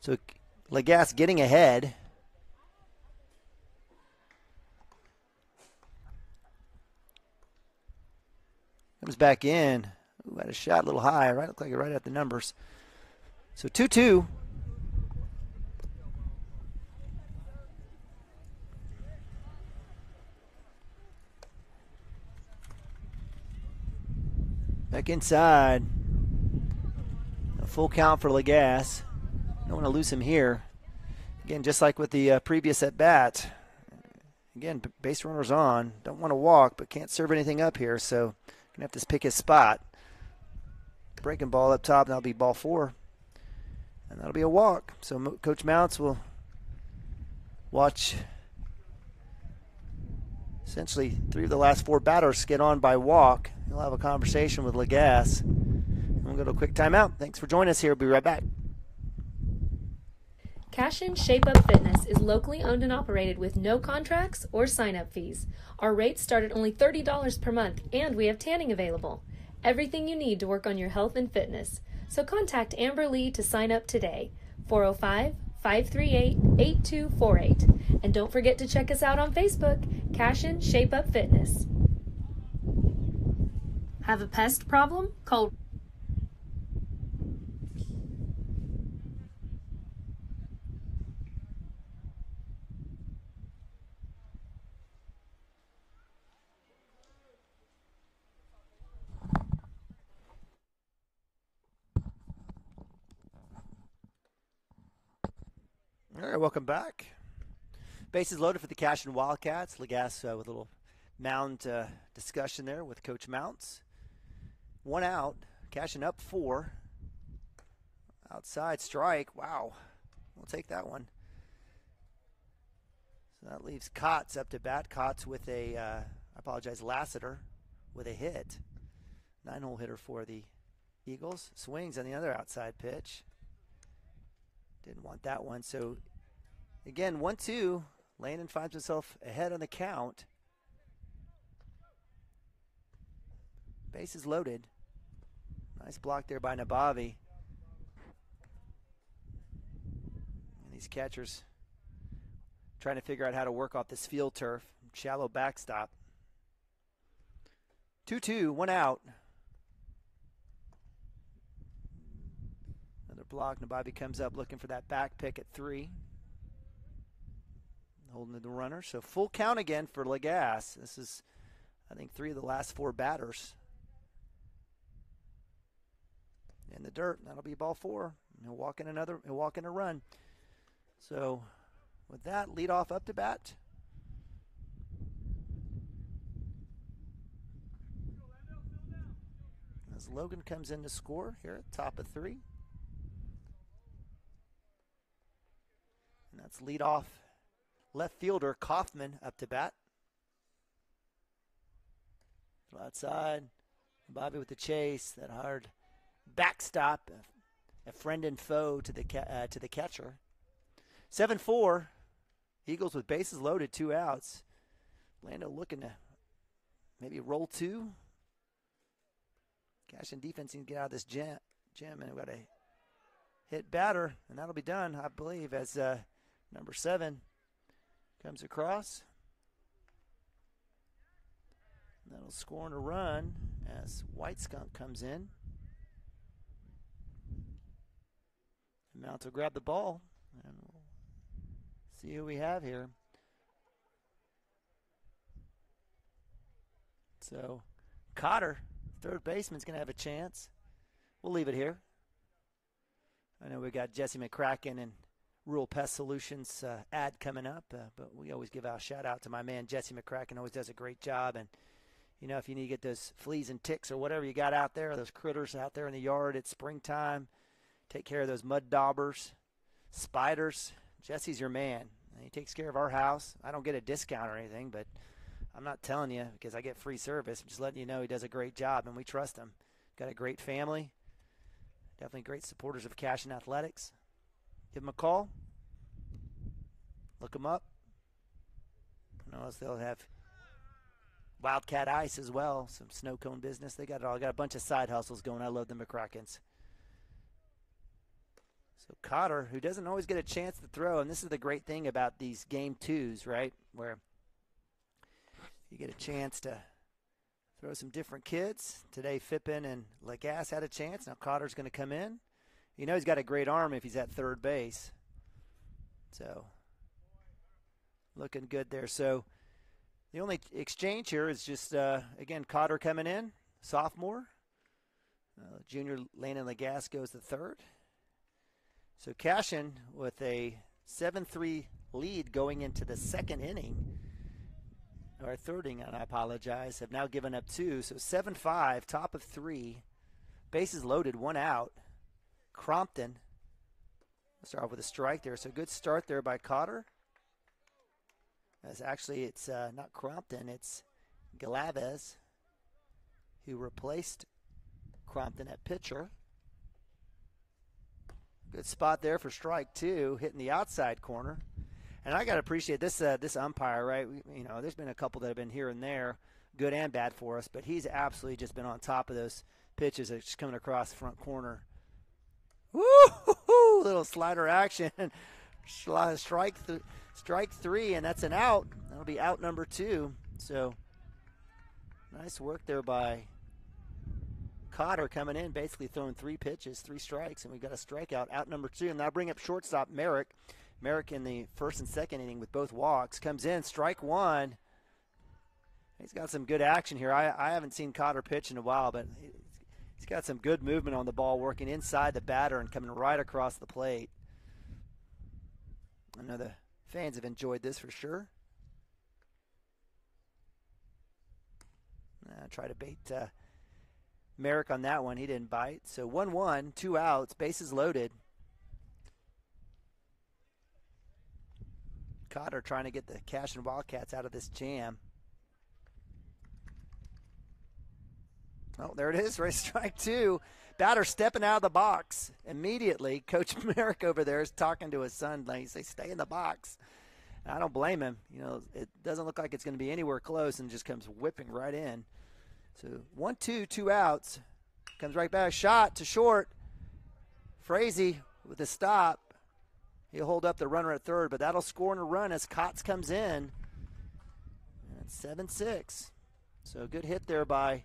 So Legas getting ahead. Comes back in. Ooh, had a shot a little high. Right, looked like it right at the numbers. So 2-2. Back inside. A full count for Legas. Don't want to lose him here. Again, just like with the previous at-bat. Again, base runner's on. Don't want to walk, but can't serve anything up here, so going to have to pick his spot. Breaking ball up top, and that'll be ball 4. And that'll be a walk. So Coach Mounts will watch essentially 3 of the last 4 batters get on by walk. He'll have a conversation with Legas. We'll go to a quick timeout. Thanks for joining us here. We'll be right back. Cashion Shape Up Fitness is locally owned and operated with no contracts or sign-up fees. Our rates start at only $30 per month, and we have tanning available. Everything you need to work on your health and fitness. So contact Amber Lee to sign up today. 405-538-8248. And don't forget to check us out on Facebook, Cashion Shape Up Fitness. Have a pest problem? Call All right, welcome back. Bases loaded for the Cashion Wildcats. Legas with a little mound discussion there with Coach Mounts. 1 out. Cashion up 4. Outside strike. Wow. We'll take that one. So that leaves Kotz up to bat. Kotz with Lassiter with a hit. 9-hole hitter for the Eagles. Swings on the other outside pitch. Didn't want that one. So, again, 1-2. Landon finds himself ahead on the count. Bases loaded. Nice block there by Nabavi. And these catchers trying to figure out how to work off this field turf. Shallow backstop. 2-2, 1 out. Another block. Nabavi comes up looking for that back pick at 3. Holding the runner. So full count again for Legas. This is, I think, 3 of the last 4 batters. In the dirt. That'll be ball 4. He'll walk in a run. So with that, lead off up to bat. As Logan comes in to score here at top of 3. And that's lead off left fielder Kaufman up to bat. Outside, Bobby with the chase, that hard backstop, a friend and foe to the catcher. 7-4, Eagles with bases loaded, 2 outs. Lando looking to maybe roll 2. Cashion defense needs to get out of this jam, and we've got a hit batter, and that'll be done, I believe, as number 7 comes across. That'll score in a run as White Skunk comes in. Mount will grab the ball, and we'll see who we have here. So Cotter, third baseman's going to have a chance. We'll leave it here. I know we got Jesse McCracken and Rural Pest Solutions ad coming up, but we always give a shout out to my man Jesse McCracken. Always does a great job. And you know, if you need to get those fleas and ticks or whatever you got out there, those critters out there in the yard, it's springtime. Take care of those mud daubers, spiders. Jesse's your man. He takes care of our house. I don't get a discount or anything, but I'm not telling you because I get free service. I'm just letting you know he does a great job, and we trust him. Got a great family. Definitely great supporters of Cashion Athletics. Give him a call. Look him up. Notice they'll have Wildcat Ice as well, some snow cone business. They got it all. Got a bunch of side hustles going. I love the McCrackens. So Cotter, who doesn't always get a chance to throw, and this is the great thing about these game twos, right, where you get a chance to throw some different kids. Today, Fippen and Lagasse had a chance. Now Cotter's going to come in. You know he's got a great arm if he's at third base. So looking good there. So the only exchange here is just, again, Cotter coming in, sophomore. Junior Landon Lagasse goes to third. So Cashion with a 7-3 lead going into the second inning, or third inning, and I apologize, have now given up 2. So 7-5, top of 3, bases loaded, 1 out. Crompton, let's start off with a strike there. So good start there by Cotter. As actually it's not Crompton, it's Galaves who replaced Crompton at pitcher. Good spot there for strike 2, hitting the outside corner. And I got to appreciate this this umpire, right? You know, there's been a couple that have been here and there, good and bad for us, but he's absolutely just been on top of those pitches that's just coming across the front corner. Woo! Little slider action. Strike 3, and that's an out. That'll be out number 2. So nice work there by Cotter coming in, basically throwing 3 pitches, 3 strikes, and we've got a strikeout, out number 2. And now bring up shortstop Merrick. Merrick in the first and second inning with both walks. Comes in, strike 1. He's got some good action here. I haven't seen Cotter pitch in a while, but he's got some good movement on the ball, working inside the batter and coming right across the plate. I know the fans have enjoyed this for sure. Try to bait Merrick on that one. He didn't bite. So 1-1, 2 outs, bases loaded. Cotter trying to get the Cashion Wildcats out of this jam. Oh, there it is, right, strike 2. Batter stepping out of the box immediately. Coach Merrick over there is talking to his son. He says, stay in the box. And I don't blame him. You know, it doesn't look like it's going to be anywhere close and just comes whipping right in. So 1-2, 2 outs. Comes right back. Shot to short. Frazee with a stop. He'll hold up the runner at third, but that'll score in a run as Kotz comes in. And it's 7-6. So good hit there by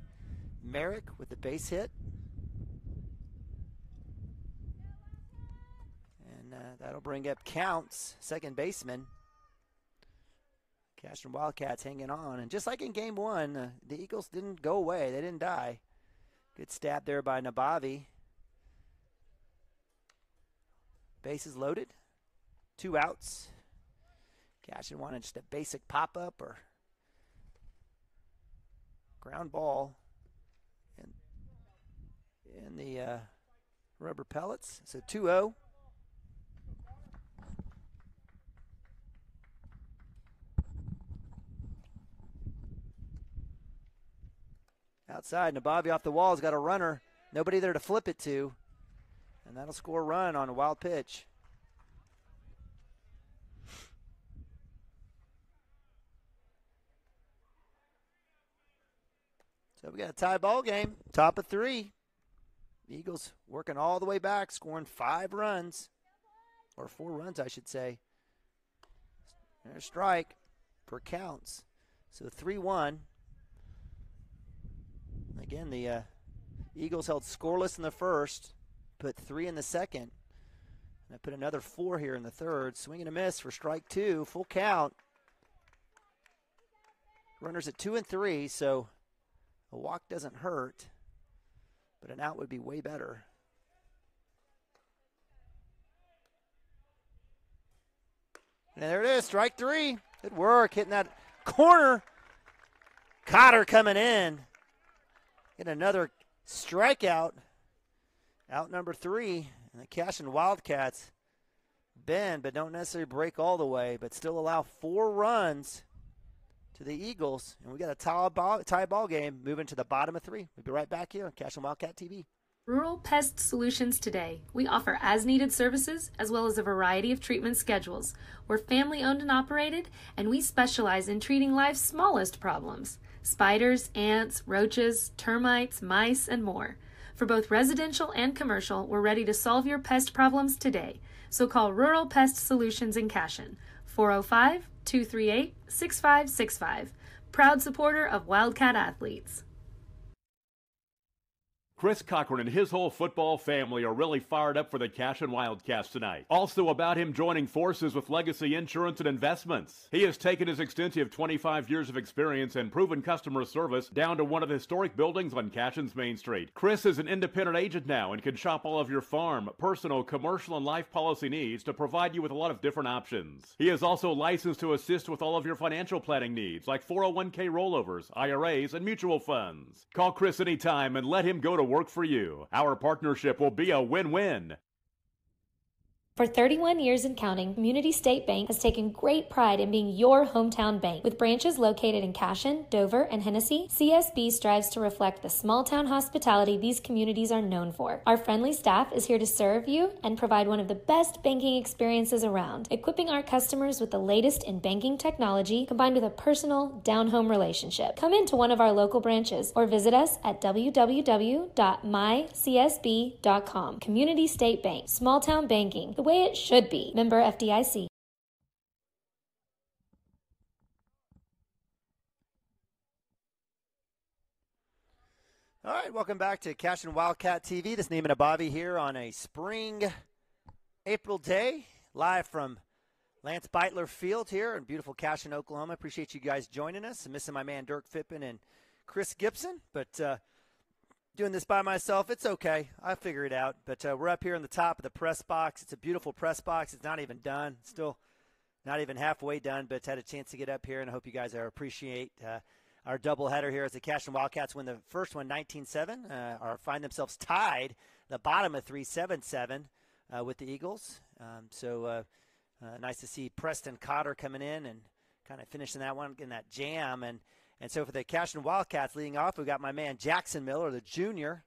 Merrick with the base hit. And that'll bring up Counts, second baseman. Cashion Wildcats hanging on. And just like in game 1, the Eagles didn't go away. They didn't die. Good stab there by Nabavi. Bases loaded. 2 outs. Cashion wanted just a basic pop-up or ground ball in the rubber pellets. So 2-0. Outside, Nabavi off the wall has got a runner. Nobody there to flip it to. And that'll score a run on a wild pitch. So we got a tie ball game, top of 3. The Eagles working all the way back, scoring 5 runs, or 4 runs, I should say. There's a strike per counts. So 3-1. Again, the Eagles held scoreless in the first, put 3 in the second, and I put another 4 here in the third. Swing and a miss for strike 2, full count. Runners at 2 and 3, so a walk doesn't hurt, but an out would be way better. And there it is, strike 3. Good work, hitting that corner. Cotter coming in. Get another strikeout. Out number 3. And the Cashion Wildcats bend, but don't necessarily break all the way, but still allow 4 runs to the Eagles. And we got a tie ball game moving to the bottom of 3. We'll be right back here on Cashion Wildcat TV. Rural Pest Solutions Today. We offer as-needed services as well as a variety of treatment schedules. We're family-owned and operated, and we specialize in treating life's smallest problems: spiders, ants, roaches, termites, mice, and more. For both residential and commercial, we're ready to solve your pest problems today. So call Rural Pest Solutions in Cashion, 405-238-6565. Proud supporter of Wildcat athletes. Chris Cochran and his whole football family are really fired up for the Cashion Wildcats tonight. Also about him joining forces with Legacy Insurance and Investments. He has taken his extensive 25 years of experience and proven customer service down to one of the historic buildings on Cashion's Main Street. Chris is an independent agent now and can shop all of your farm, personal, commercial, and life policy needs to provide you with a lot of different options. He is also licensed to assist with all of your financial planning needs like 401k rollovers, IRAs, and mutual funds. Call Chris anytime and let him go to work for you. Our partnership will be a win-win. For 31 years and counting, Community State Bank has taken great pride in being your hometown bank. With branches located in Cashion, Dover, and Hennessy, CSB strives to reflect the small-town hospitality these communities are known for. Our friendly staff is here to serve you and provide one of the best banking experiences around, equipping our customers with the latest in banking technology combined with a personal, down-home relationship. Come into one of our local branches or visit us at www.mycsb.com. Community State Bank, small-town banking, the way it should be. Member FDIC. All right, welcome back to Cashion Wildcat TV. This is Neiman Abavi here on a spring April day, live from Lance Beitler Field here in beautiful Cashion, Oklahoma. Appreciate you guys joining us. I'm missing my man Dirk Fippen and Chris Gibson, but doing this by myself, it's okay. I'll figure it out. But we're up here on the top of the press box. It's a beautiful press box. It's not even done. It's still not even halfway done, but had a chance to get up here, and I hope you guys appreciate our doubleheader here as the Cashion Wildcats win the first one 19-7, or find themselves tied the bottom of 3, 7-7 with the Eagles. Nice to see Preston Cotter coming in and kind of finishing that one, getting that jam. And so for the Cashion Wildcats leading off, we've got my man Jackson Miller, the junior.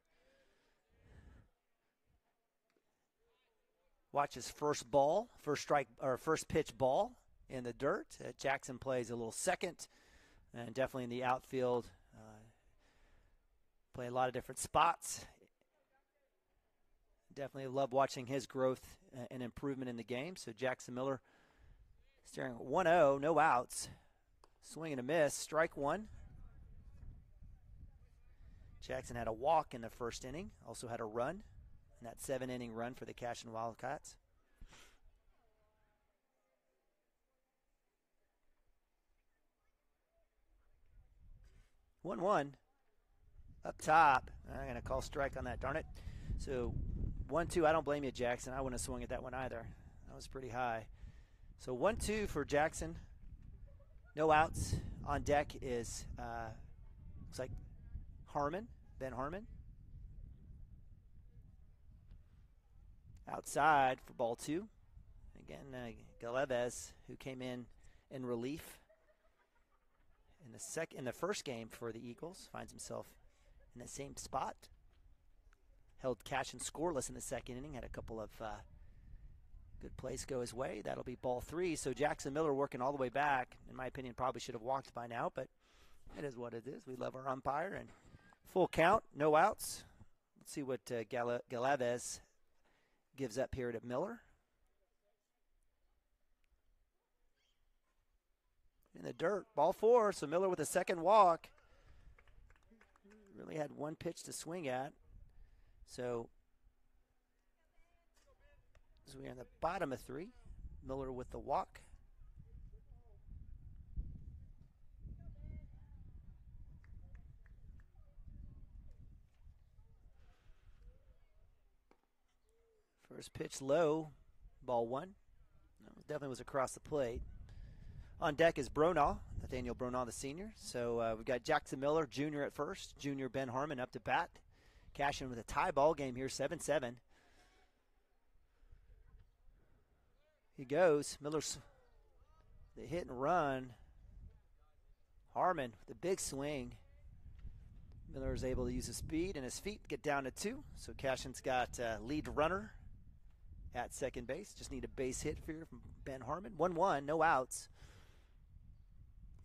Watch his first pitch ball in the dirt. Jackson plays a little second and definitely in the outfield. Play a lot of different spots. Definitely love watching his growth and improvement in the game. So Jackson Miller staring at 1-0, no outs. Swing and a miss, strike one. Jackson had a walk in the first inning, also had a run in that 7-inning run for the Cashion Wildcats. One up top. I'm going to call strike on that, darn it. So 1-2, I don't blame you, Jackson. I wouldn't have swung at that one either. That was pretty high. So 1-2 for Jackson. No outs. On deck is, looks like Ben Harmon. Outside for ball 2. Again, Galeves, who came in relief in the first game for the Eagles, finds himself in the same spot. Held Cashion scoreless in the second inning, had a couple of good plays go his way. That'll be ball 3. So Jackson Miller working all the way back. In my opinion, probably should have walked by now, but it is what it is. We love our umpire. And full count, no outs. Let's see what Galeves gives up here to Miller. In the dirt, ball 4. So Miller with a second walk. Really had one pitch to swing at. So we're in the bottom of 3. Miller with the walk. First pitch low, ball 1. Definitely was across the plate. On deck is Bronaugh, Nathaniel Bronaugh, the senior. So we've got Jackson Miller, junior at first. Junior Ben Harmon up to bat. Cashion with a tie ball game here, 7-7. He goes. Miller's the hit and run. Harmon with a big swing. Miller is able to use his speed and his feet, get down to 2. So Cashion's got lead runner at second base. Just need a base hit here from Ben Harmon. 1-1, no outs.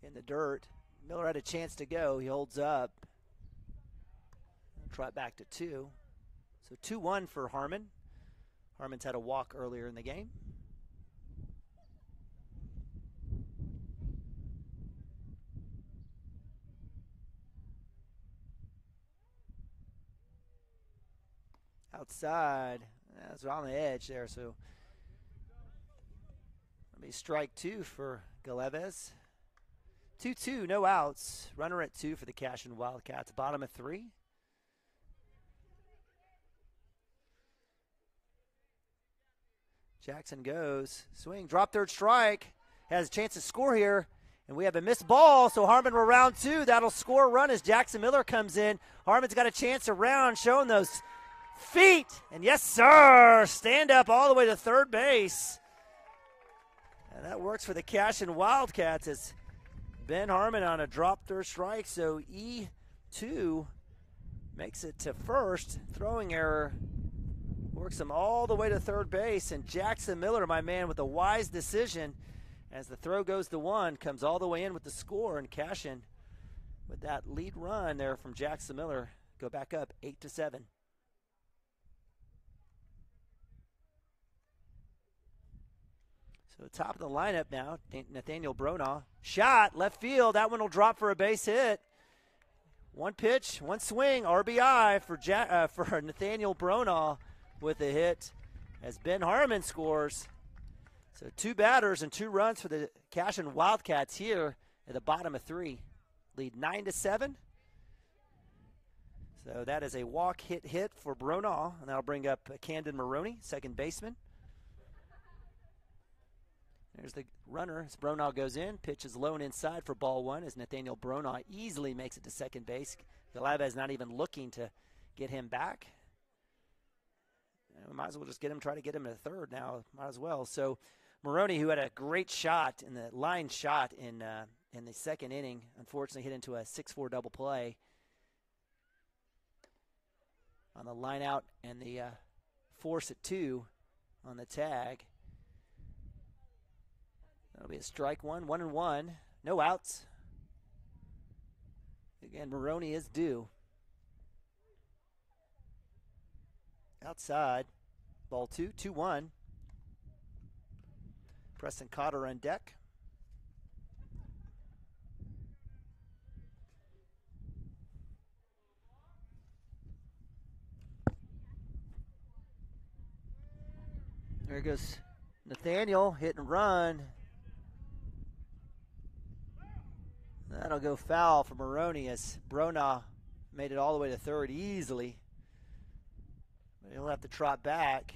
In the dirt. Miller had a chance to go. He holds up. Try it back to 2. So 2-1 for Harmon. Harmon's had a walk earlier in the game. Outside. That's on the edge there, so that'll be strike 2 for Galeves. 2-2, no outs. Runner at 2 for the Cashion Wildcats. Bottom of 3. Jackson goes. Swing, drop third strike. Has a chance to score here. And we have a missed ball, so Harmon will round 2. That'll score a run as Jackson Miller comes in. Harmon's got a chance to round, showing those feet. And yes, sir, stand up all the way to third base. And that works for the Cashion Wildcats as Ben Harmon on a drop third strike. So E2 makes it to first. Throwing error works him all the way to third base. And Jackson Miller, my man, with a wise decision as the throw goes to 1, comes all the way in with the score. And Cashion, with that lead run there from Jackson Miller, go back up 8-7. So top of the lineup now, Nathaniel Bronaugh. Shot, left field. That one will drop for a base hit. 1 pitch, 1 swing, RBI for Nathaniel Bronaugh with a hit as Ben Harmon scores. So 2 batters and 2 runs for the Cashion Wildcats here at the bottom of 3. Lead 9-7. So that is a walk hit for Bronaugh, and that'll bring up Camden Maroney, second baseman. There's the runner as Bronaugh goes in. Pitch is low and inside for ball 1 as Nathaniel Bronaugh easily makes it to second base. Galaves not even looking to get him back. We might as well just try to get him to third now. Might as well. So Maroney, who had a great shot in the line shot in the second inning, unfortunately hit into a 6-4 double play on the line out and the force at 2 on the tag. That'll be a strike 1, 1-1, no outs. Again, Maroney is due. Outside, ball 2, 2-1. Preston Cotter on deck. There goes Nathaniel, hit and run. That'll go foul for Maroney as Bronaugh made it all the way to third easily. But he'll have to trot back.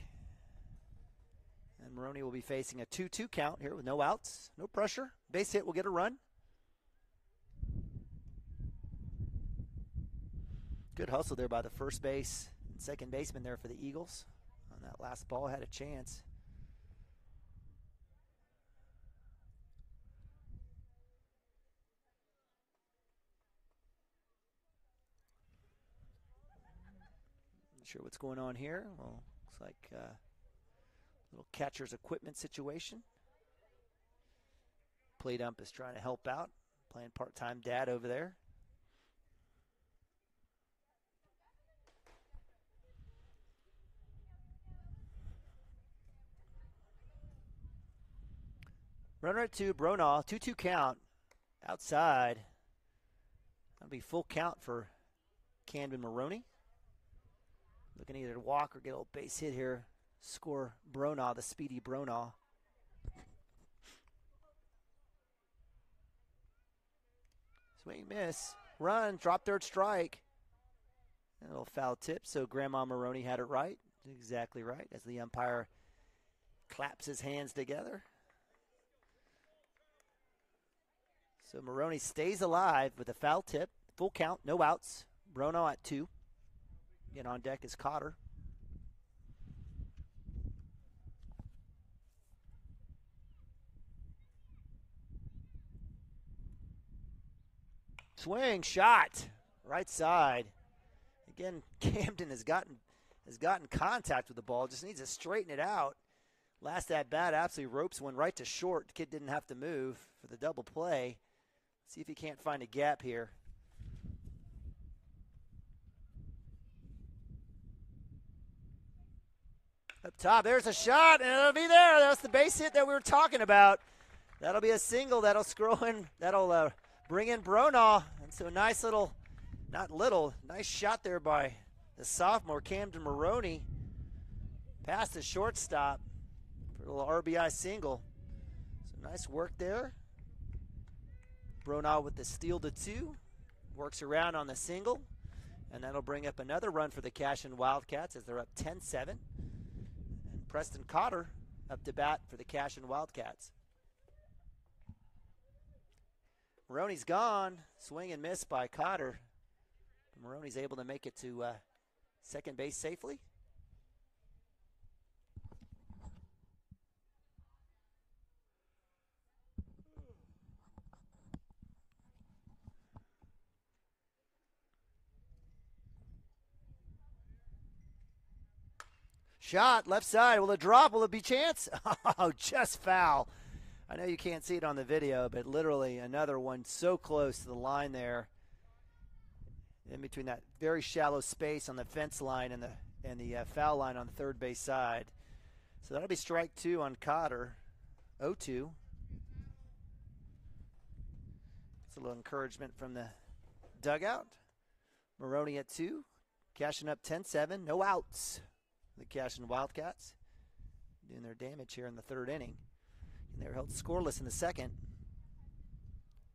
And Maroney will be facing a 2-2 count here with no outs, no pressure. Base hit will get a run. Good hustle there by the first base and second baseman there for the Eagles. On that last ball, had a chance. Not sure what's going on here. Well, looks like a little catcher's equipment situation. Plate ump is trying to help out, playing part-time dad over there. Runner at 2, Bronaugh, 2-2 count, outside. That'll be full count for Camden Maroney. Looking either to walk or get a little base hit here. Score Bronaugh, the speedy Bronaugh. Swing, miss, run, drop third strike. A little foul tip, so Grandma Maroney had it right. Exactly right, as the umpire claps his hands together. So Maroney stays alive with a foul tip. Full count, no outs. Bronaugh at 2. Again, on deck is Cotter. Swing, shot, right side. Again, Camden has gotten contact with the ball, just needs to straighten it out. Last at bat, absolutely ropes one right to short. The kid didn't have to move for the double play. See if he can't find a gap here. Up top, there's a shot, and it'll be there. That's the base hit that we were talking about. That'll be a single. That'll scroll in. That'll bring in Bronaugh. And so nice little, nice shot there by the sophomore, Camden Maroney. Past the shortstop for a little RBI single. So nice work there. Bronaugh with the steal to 2. Works around on the single. And that'll bring up another run for the Cashion Wildcats as they're up 10-7. Preston Cotter up to bat for the Cashion Wildcats. Maroney's gone. Swing and miss by Cotter. Maroney's able to make it to second base safely. Shot, left side. Will it drop? Will it be chance? Oh, just foul. I know you can't see it on the video, but literally another one so close to the line there. In between that very shallow space on the fence line and the foul line on the third base side. So that'll be strike 2 on Cotter. 0-2. It's a little encouragement from the dugout. Maroney at 2. Cashion up 10-7. No outs. The Cashion Wildcats doing their damage here in the third inning. And they were held scoreless in the second.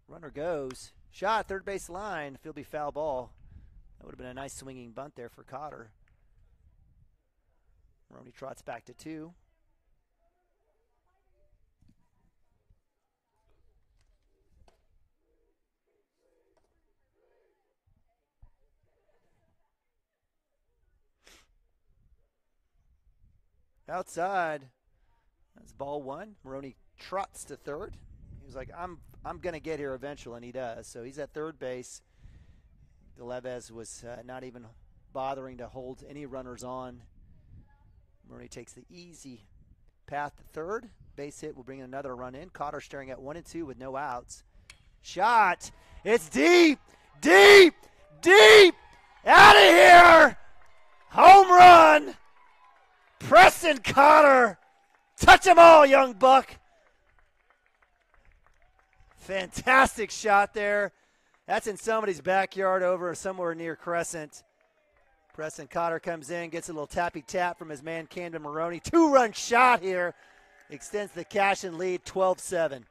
Runner goes. Shot, third base line. It'll be foul ball. That would have been a nice swinging bunt there for Cotter. Maroney trots back to 2. Outside. That's ball 1. Maroney trots to third. He was like, I'm going to get here eventually, and he does. So he's at third base. Galeves was not even bothering to hold any runners on. Maroney takes the easy path to third. Base hit will bring another run in. Cotter staring at 1 and 2 with no outs. Shot. It's deep, deep, deep. Out of here. Home run. Preston Cotter. Touch them all, young buck. Fantastic shot there. That's in somebody's backyard over somewhere near Crescent. Preston Cotter comes in, gets a little tappy tap from his man Camden Maroney. 2-run shot here. Extends the Cashion lead 12-7.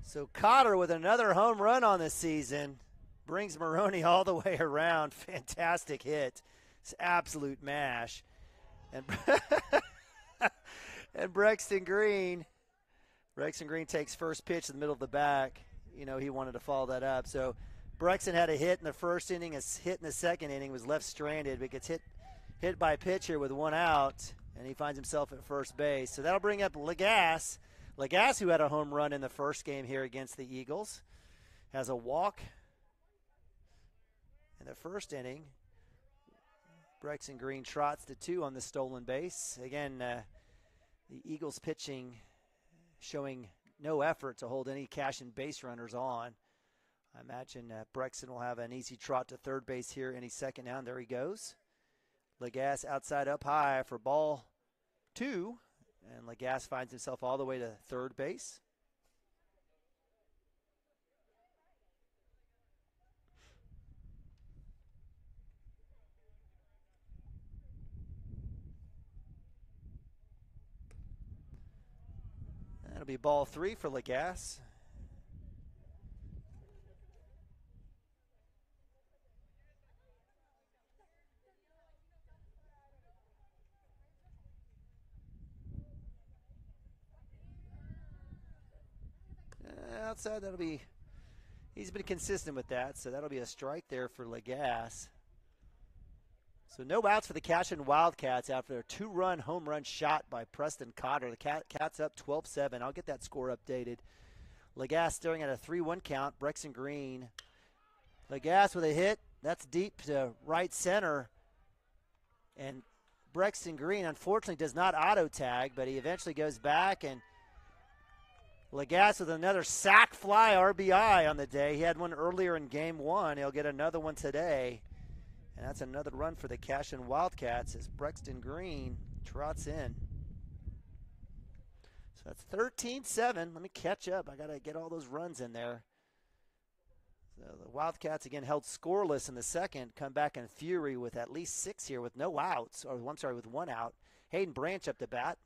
So Cotter with another home run on the season brings Maroney all the way around. Fantastic hit. It's absolute mash. And and Braxton Green takes first pitch in the middle of the back. You know, he wanted to follow that up. So Braxton had a hit in the first inning, a hit in the second inning, was left stranded, but gets hit by a pitch here with 1 out, and he finds himself at first base. So that'll bring up Lagasse. Lagasse, who had a home run in the first game here against the Eagles, has a walk in the first inning. Braxton Green trots to 2 on the stolen base. Again, the Eagles pitching showing no effort to hold any Cashion base runners on. I imagine Braxton will have an easy trot to third base here any second now. And there he goes. Lagasse outside up high for ball 2. And Lagasse finds himself all the way to third base. That'll be ball 3 for Lagasse. Outside, he's been consistent with that, so that'll be a strike there for Lagasse. So no outs for the Cashion Wildcats after a 2-run home run shot by Preston Cotter. The Cats up 12-7. I'll get that score updated. Lagasse staring at a 3-1 count. Brexton Green. Lagasse with a hit. That's deep to right center. And Brexton Green, unfortunately, does not auto-tag, but he eventually goes back. And Lagasse with another sac fly RBI on the day. He had one earlier in game 1. He'll get another one today. And that's another run for the Cashion Wildcats as Brexton Green trots in. So that's 13-7. Let me catch up. I got to get all those runs in there. So the Wildcats again held scoreless in the second. Come back in fury with at least 6 here with no outs. Or I'm sorry, with 1 out. Hayden Branch up to bat.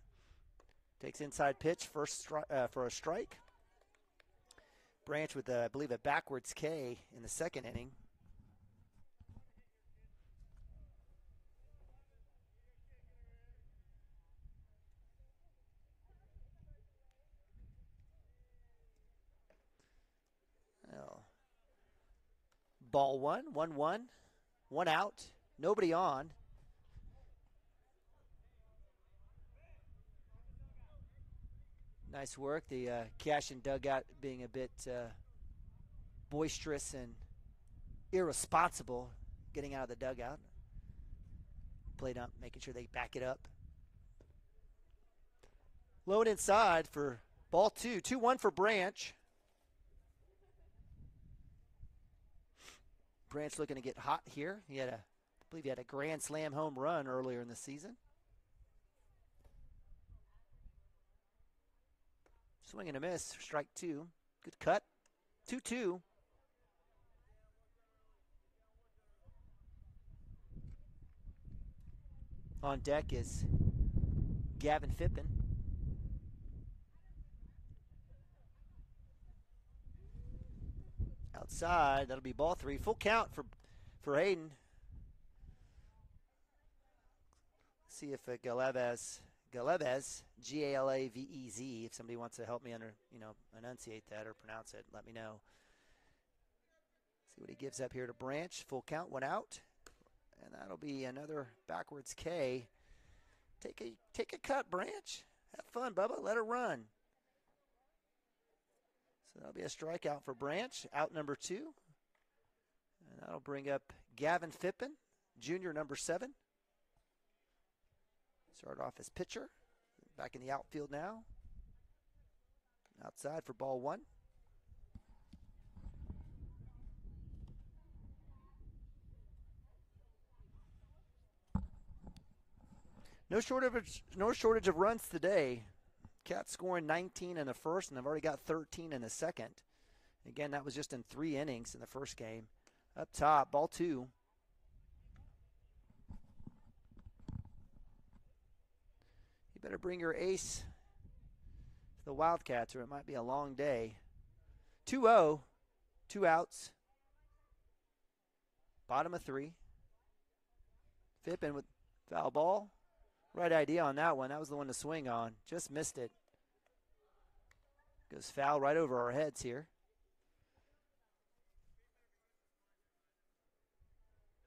Takes inside pitch for a strike. Branch with, I believe, a backwards K in the second inning. Ball 1-1, 1 out, nobody on. Nice work. The Cashion dugout being a bit boisterous and irresponsible getting out of the dugout. Played up, making sure they back it up. Low and inside for ball 2. 2-1 for Branch. Branch looking to get hot here. I believe he had a grand slam home run earlier in the season. Swing and a miss, strike 2. Good cut. 2-2. On deck is Gavin Phippen. Outside, that'll be ball 3. Full count for Hayden. See if Galavez, Galavez, if somebody wants to help me enunciate that or pronounce it, let me know. See what he gives up here to Branch. Full count, 1 out. And that'll be another backwards K. Take a cut, Branch. Have fun, Bubba. Let her run. So that'll be a strikeout for Branch, out number 2. And that'll bring up Gavin Phippen, junior number 7. Start off as pitcher. Back in the outfield now. Outside for ball 1. No shortage of runs today. Cats scoring 19 in the first, and I've already got 13 in the second. Again, that was just in 3 innings in the first game. Up top, ball 2. You better bring your ace to the Wildcats, or it might be a long day. 2-0, 2 outs. Bottom of 3. Phippen with foul ball. Right idea on that one. That was the one to swing on. Just missed it. Goes foul right over our heads here.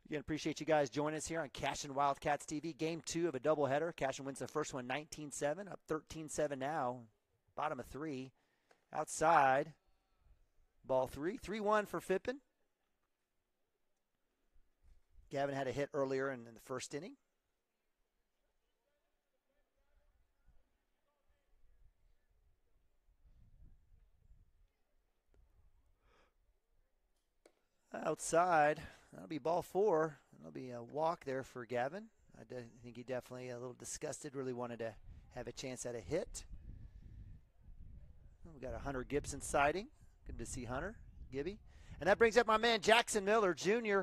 Again, appreciate you guys joining us here on Cashion Wildcats TV. Game 2 of a doubleheader. Cashion wins the first one 19-7. Up 13-7 now. Bottom of 3. Outside. Ball 3. 3-1 for Phippen. Gavin had a hit earlier in the first inning. Outside, that'll be ball 4. That'll be a walk there for Gavin. I think he definitely a little disgusted, really wanted to have a chance at a hit. We got a Hunter Gibson sighting. Good to see Hunter, Gibby. And that brings up my man Jackson Miller, Jr.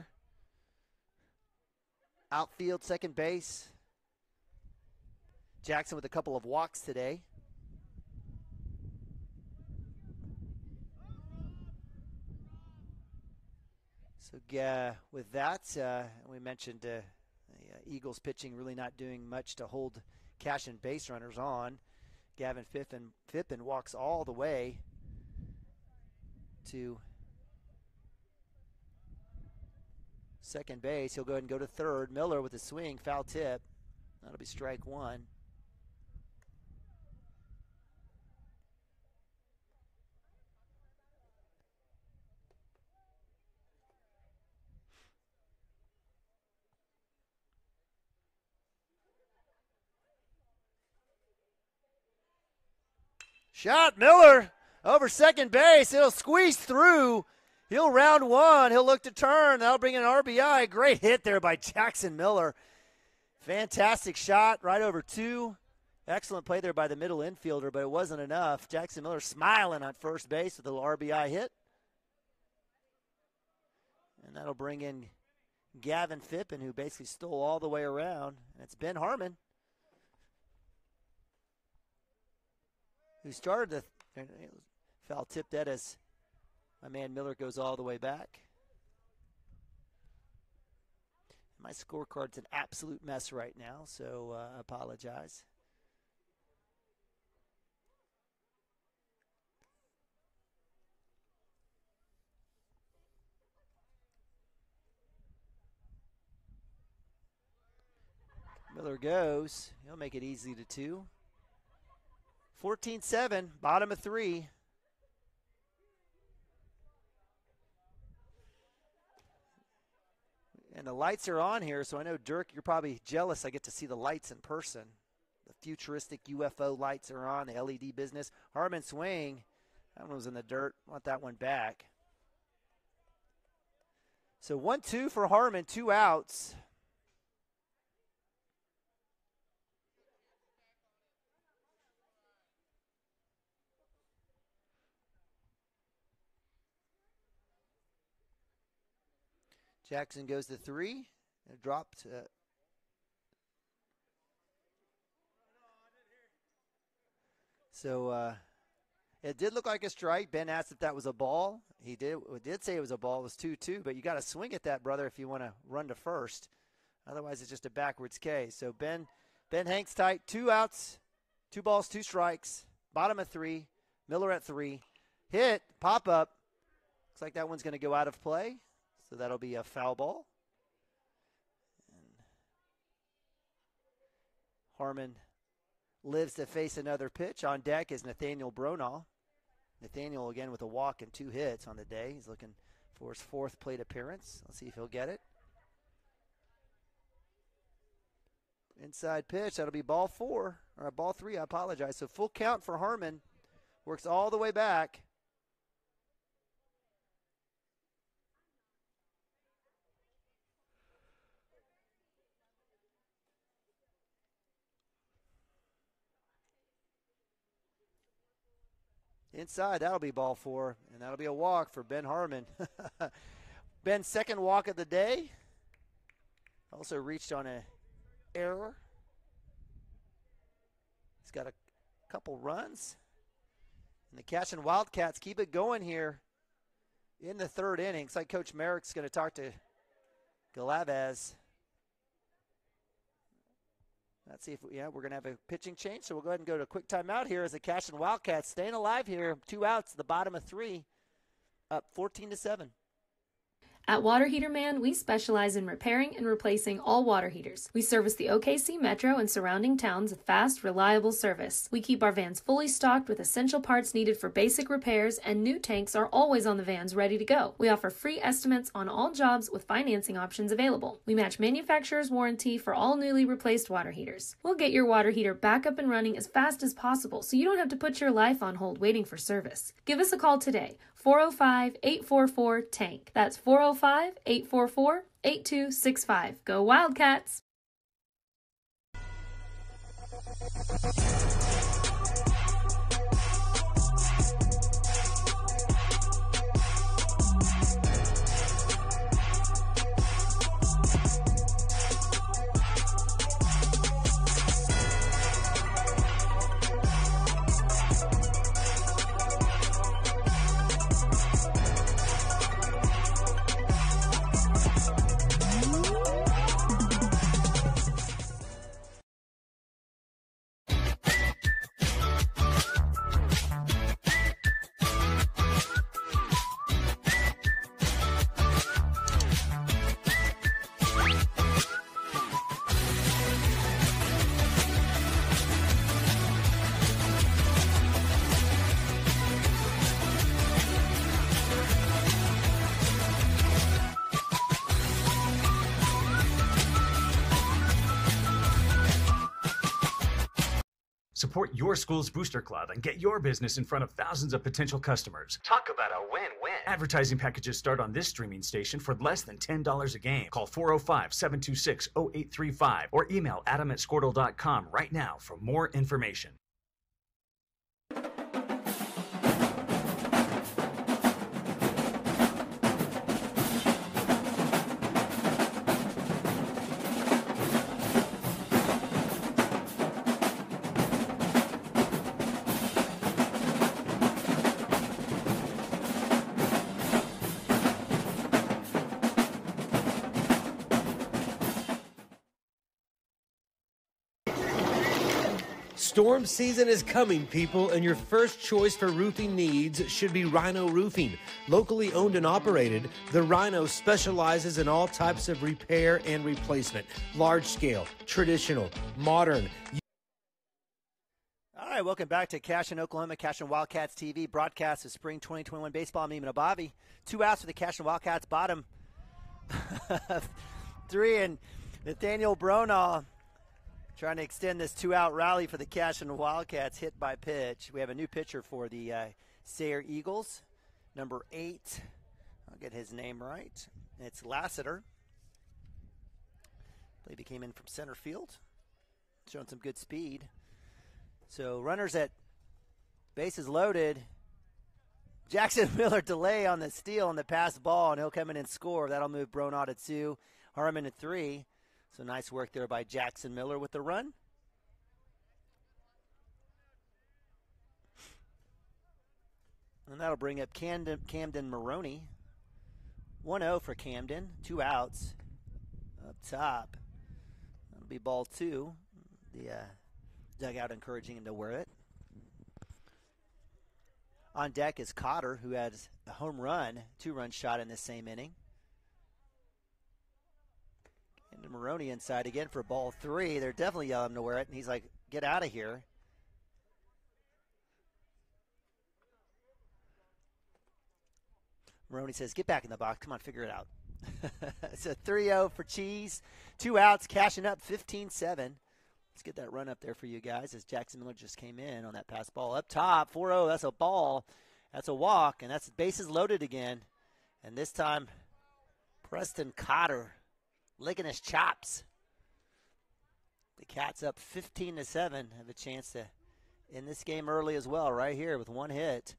Outfield, second base. Jackson with a couple of walks today. So with that, we mentioned the Eagles pitching really not doing much to hold Cashion base runners on. Gavin Phippen walks all the way to second base. He'll go ahead and go to third. Miller with a swing, foul tip. That'll be strike one. Shot, Miller over second base. It'll squeeze through. He'll round one. He'll look to turn. That'll bring in an RBI. Great hit there by Jackson Miller. Fantastic shot right over two. Excellent play there by the middle infielder, but it wasn't enough. Jackson Miller smiling on first base with a little RBI hit. And that'll bring in Gavin Phippen, who basically stole all the way around. And it's Ben Harmon, who started the foul tip that as my man Miller goes all the way back. My scorecard's an absolute mess right now, so I apologize. Miller goes. He'll make it easy to 2. 14-7, bottom of 3. And the lights are on here, so I know, Dirk, you're probably jealous I get to see the lights in person. The futuristic UFO lights are on, the LED business. Harmon swing. That one was in the dirt. Want that one back. So 1-2 for Harmon, 2 outs. Jackson goes to 3. It dropped. It did look like a strike. Ben asked if that was a ball. He did say it was a ball. It was 2-2, but you got to swing at that, brother, if you want to run to first. Otherwise, it's just a backwards K. So Ben hangs tight. 2 outs, 2 balls, 2 strikes. Bottom of 3. Miller at 3. Hit, pop up. Looks like that one's going to go out of play. So that'll be a foul ball. And Harmon lives to face another pitch. On deck is Nathaniel Bronaugh. Nathaniel again with a walk and 2 hits on the day. He's looking for his 4th plate appearance. Let's see if he'll get it. Inside pitch. That'll be ball 4. Or ball 3, I apologize. So full count for Harmon. Works all the way back. Inside, that'll be ball 4, and that'll be a walk for Ben Harmon. Ben's 2nd walk of the day. Also reached on an error. He's got a couple runs. And the Cashion Wildcats keep it going here in the 3rd inning. Looks like Coach Merrick's going to talk to Galavaz. Let's see if we're going to have a pitching change. So we'll go ahead and go to a quick timeout here as the Cashion Wildcats staying alive here. 2 outs, the bottom of 3, up 14-7. At Water Heater Man, we specialize in repairing and replacing all water heaters. We service the OKC Metro and surrounding towns with fast, reliable service. We keep our vans fully stocked with essential parts needed for basic repairs, and new tanks are always on the vans ready to go. We offer free estimates on all jobs with financing options available. We match manufacturer's warranty for all newly replaced water heaters. We'll get your water heater back up and running as fast as possible so you don't have to put your life on hold waiting for service. Give us a call today. 405-844-TANK. That's 405-844-8265. Go Wildcats! Support your school's booster club and get your business in front of thousands of potential customers. Talk about a win-win. Advertising packages start on this streaming station for less than $10 a game. Call 405-726-0835 or email adam@squirtle.com right now for more information. Storm season is coming, people, and your first choice for roofing needs should be Rhino Roofing. Locally owned and operated, the Rhino specializes in all types of repair and replacement, large scale, traditional, modern. All right, welcome back to Cashion, Oklahoma, Cashion Wildcats TV, broadcast of spring 2021 baseball. I'm Neiman Abavi. 2 outs for the Cashion Wildcats, bottom 3, and Nathaniel Bronaugh trying to extend this 2-out rally for the Cashion Wildcats, hit by pitch. We have a new pitcher for the Sayre Eagles, number 8. I'll get his name right. It's Lassiter. I believe he came in from center field, showing some good speed. So runners at bases loaded. Jackson Miller delay on the steal on the pass ball, and he'll come in and score. That'll move Bronaugh to 2, Harmon to 3. So nice work there by Jackson Miller with the run. And that'll bring up Camden Maroney. 1-0 for Camden. 2 outs up top. That'll be ball 2. The dugout encouraging him to wear it. On deck is Cotter, who has a home run, 2-run shot in the same inning. And Maroney inside again for ball 3. They're definitely yelling him to wear it, and he's like, get out of here. Maroney says, get back in the box. Come on, figure it out. It's a 3-0 for Cheese. 2 outs, Cashion up 15-7. Let's get that run up there for you guys as Jackson Miller just came in on that pass ball. Up top, 4-0, that's a ball. That's a walk, and that's bases loaded again. And this time, Preston Cotter licking his chops. The Cats up 15-7. Have a chance to end this game early as well, right here with 1 hit.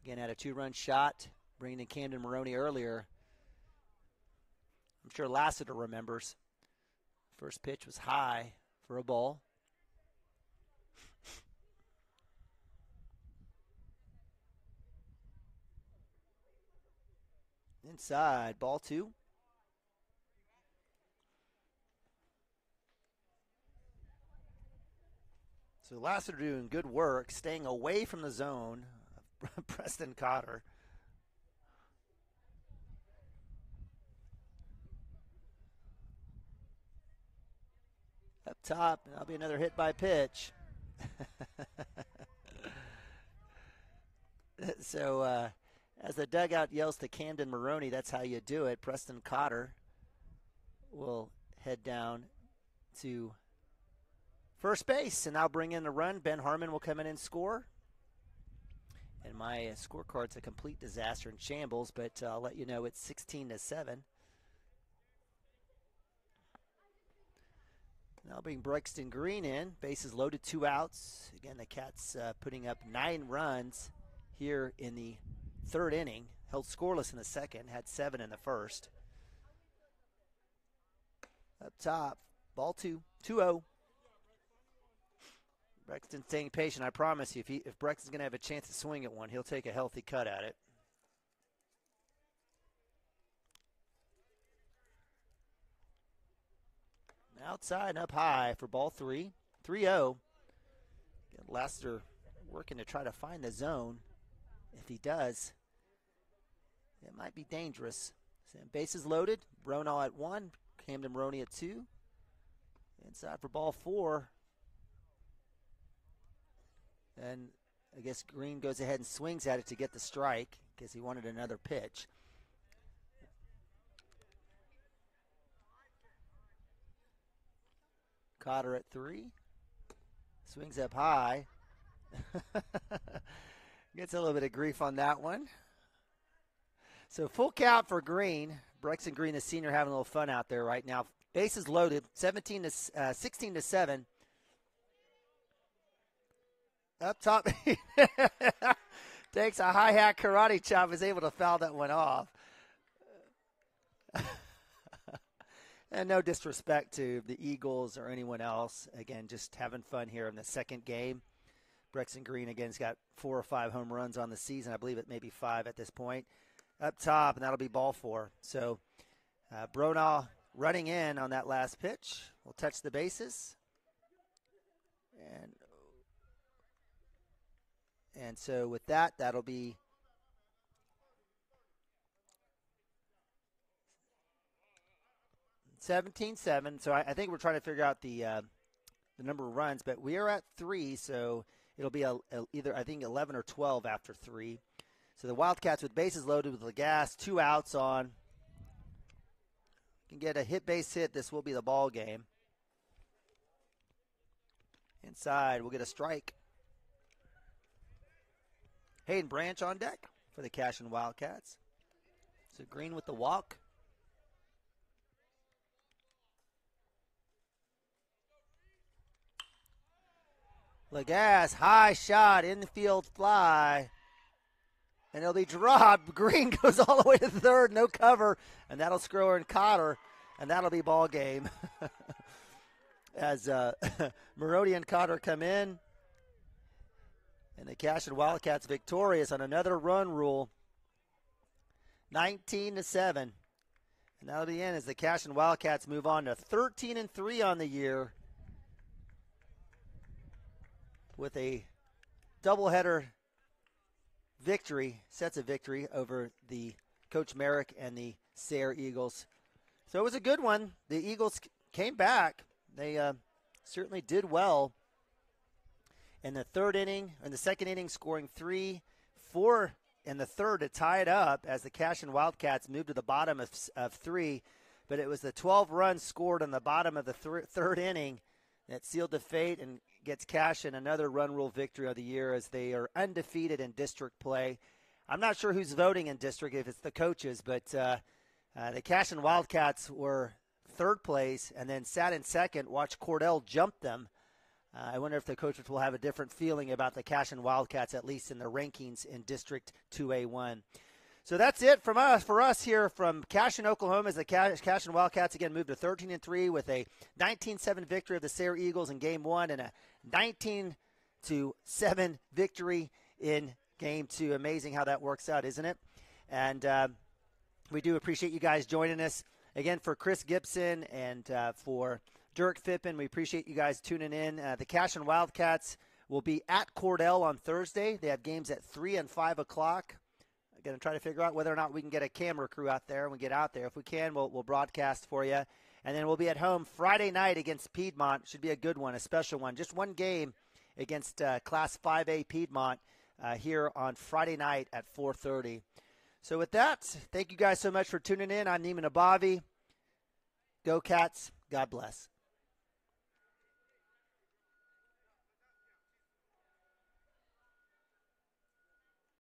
Again, had a 2-run shot, bringing in Camden Maroney earlier. I'm sure Lassiter remembers. First pitch was high for a ball. Inside, ball 2. So Lassiter doing good work, staying away from the zone of Preston Cotter. Up top, that'll be another hit by pitch. So as the dugout yells to Camden Maroney, that's how you do it. Preston Cotter will head down to first base, and I'll bring in the run. Ben Harmon will come in and score. And my scorecard's a complete disaster in shambles, but I'll let you know it's 16-7. Now I'll bring Brexton Green in. Bases loaded, 2 outs. Again, the Cats putting up 9 runs here in the 3rd inning. Held scoreless in the 2nd, had 7 in the 1st. Up top, ball 2, 2-0. Brexton staying patient. I promise you, if Brexton's going to have a chance to swing at one, he'll take a healthy cut at it. Outside and up high for ball 3. 3-0. Lassiter working to try to find the zone. If he does, it might be dangerous. So bases loaded. Bronaugh at 1. Camden Maroney at 2. Inside for ball 4. And I guess Green goes ahead and swings at it to get the strike because he wanted another pitch. Cotter at 3. Swings up high. Gets a little bit of grief on that one. So full count for Green. Brexton Green, the senior, having a little fun out there right now. Bases loaded, 16-7. Up top, takes a hi-hat karate chop, is able to foul that one off. And no disrespect to the Eagles or anyone else. Again, just having fun here in the second game. Brexton Green, again, has got 4 or 5 home runs on the season. I believe it may be 5 at this point. Up top, and that'll be ball 4. So Bronaugh running in on that last pitch. Will touch the bases. And so with that, that'll be (17-7). So I think we're trying to figure out the number of runs, but we are at 3, so it'll be either, I think, 11 or 12 after 3. So the Wildcats with bases loaded with Lagasse, 2 outs on. Can get a base hit. This will be the ball game. Inside, we'll get a strike. Hayden Branch on deck for the Cashion Wildcats. So Green with the walk. Lagasse, high shot, infield fly. And it'll be dropped. Green goes all the way to third, no cover. And that'll Scrower and Cotter. And that'll be ball game. As Marody and Cotter come in. And the Cashion Wildcats victorious on another run rule. 19-7. And that'll be in as the Cashion Wildcats move on to 13-3 on the year. With a doubleheader victory, sets of victory over the Coach Merrick and the Sayre Eagles. So it was a good one. The Eagles came back. They certainly did well in the second inning, scoring 3, 4 in the third to tie it up as the Cashion Wildcats moved to the bottom of 3. But it was the 12 runs scored on the bottom of the third inning that sealed the fate and gets Cashion another run rule victory of the year as they are undefeated in district play. I'm not sure who's voting in district, if it's the coaches, but the Cashion Wildcats were third place and then sat in second, watched Cordell jump them. I wonder if the coaches will have a different feeling about the Cashion Wildcats, at least in the rankings in District 2A1. So that's it from us. For us here from Cashion, Oklahoma, as the Cashion Wildcats again moved to 13-3 with a 19-7 victory of the Sayre Eagles in Game 1 and a 19-7 victory in Game 2. Amazing how that works out, isn't it? And we do appreciate you guys joining us. Again, for Chris Gibson and for Dirk Phippen, we appreciate you guys tuning in. The Cashion Wildcats will be at Cordell on Thursday. They have games at 3 and 5 o'clock. I'm going to try to figure out whether or not we can get a camera crew out there and we get out there. If we can, we'll broadcast for you. And then we'll be at home Friday night against Piedmont. Should be a good one, a special one. Just one game against Class 5A Piedmont here on Friday night at 4:30. So with that, thank you guys so much for tuning in. I'm Neiman Abavi. Go Cats. God bless.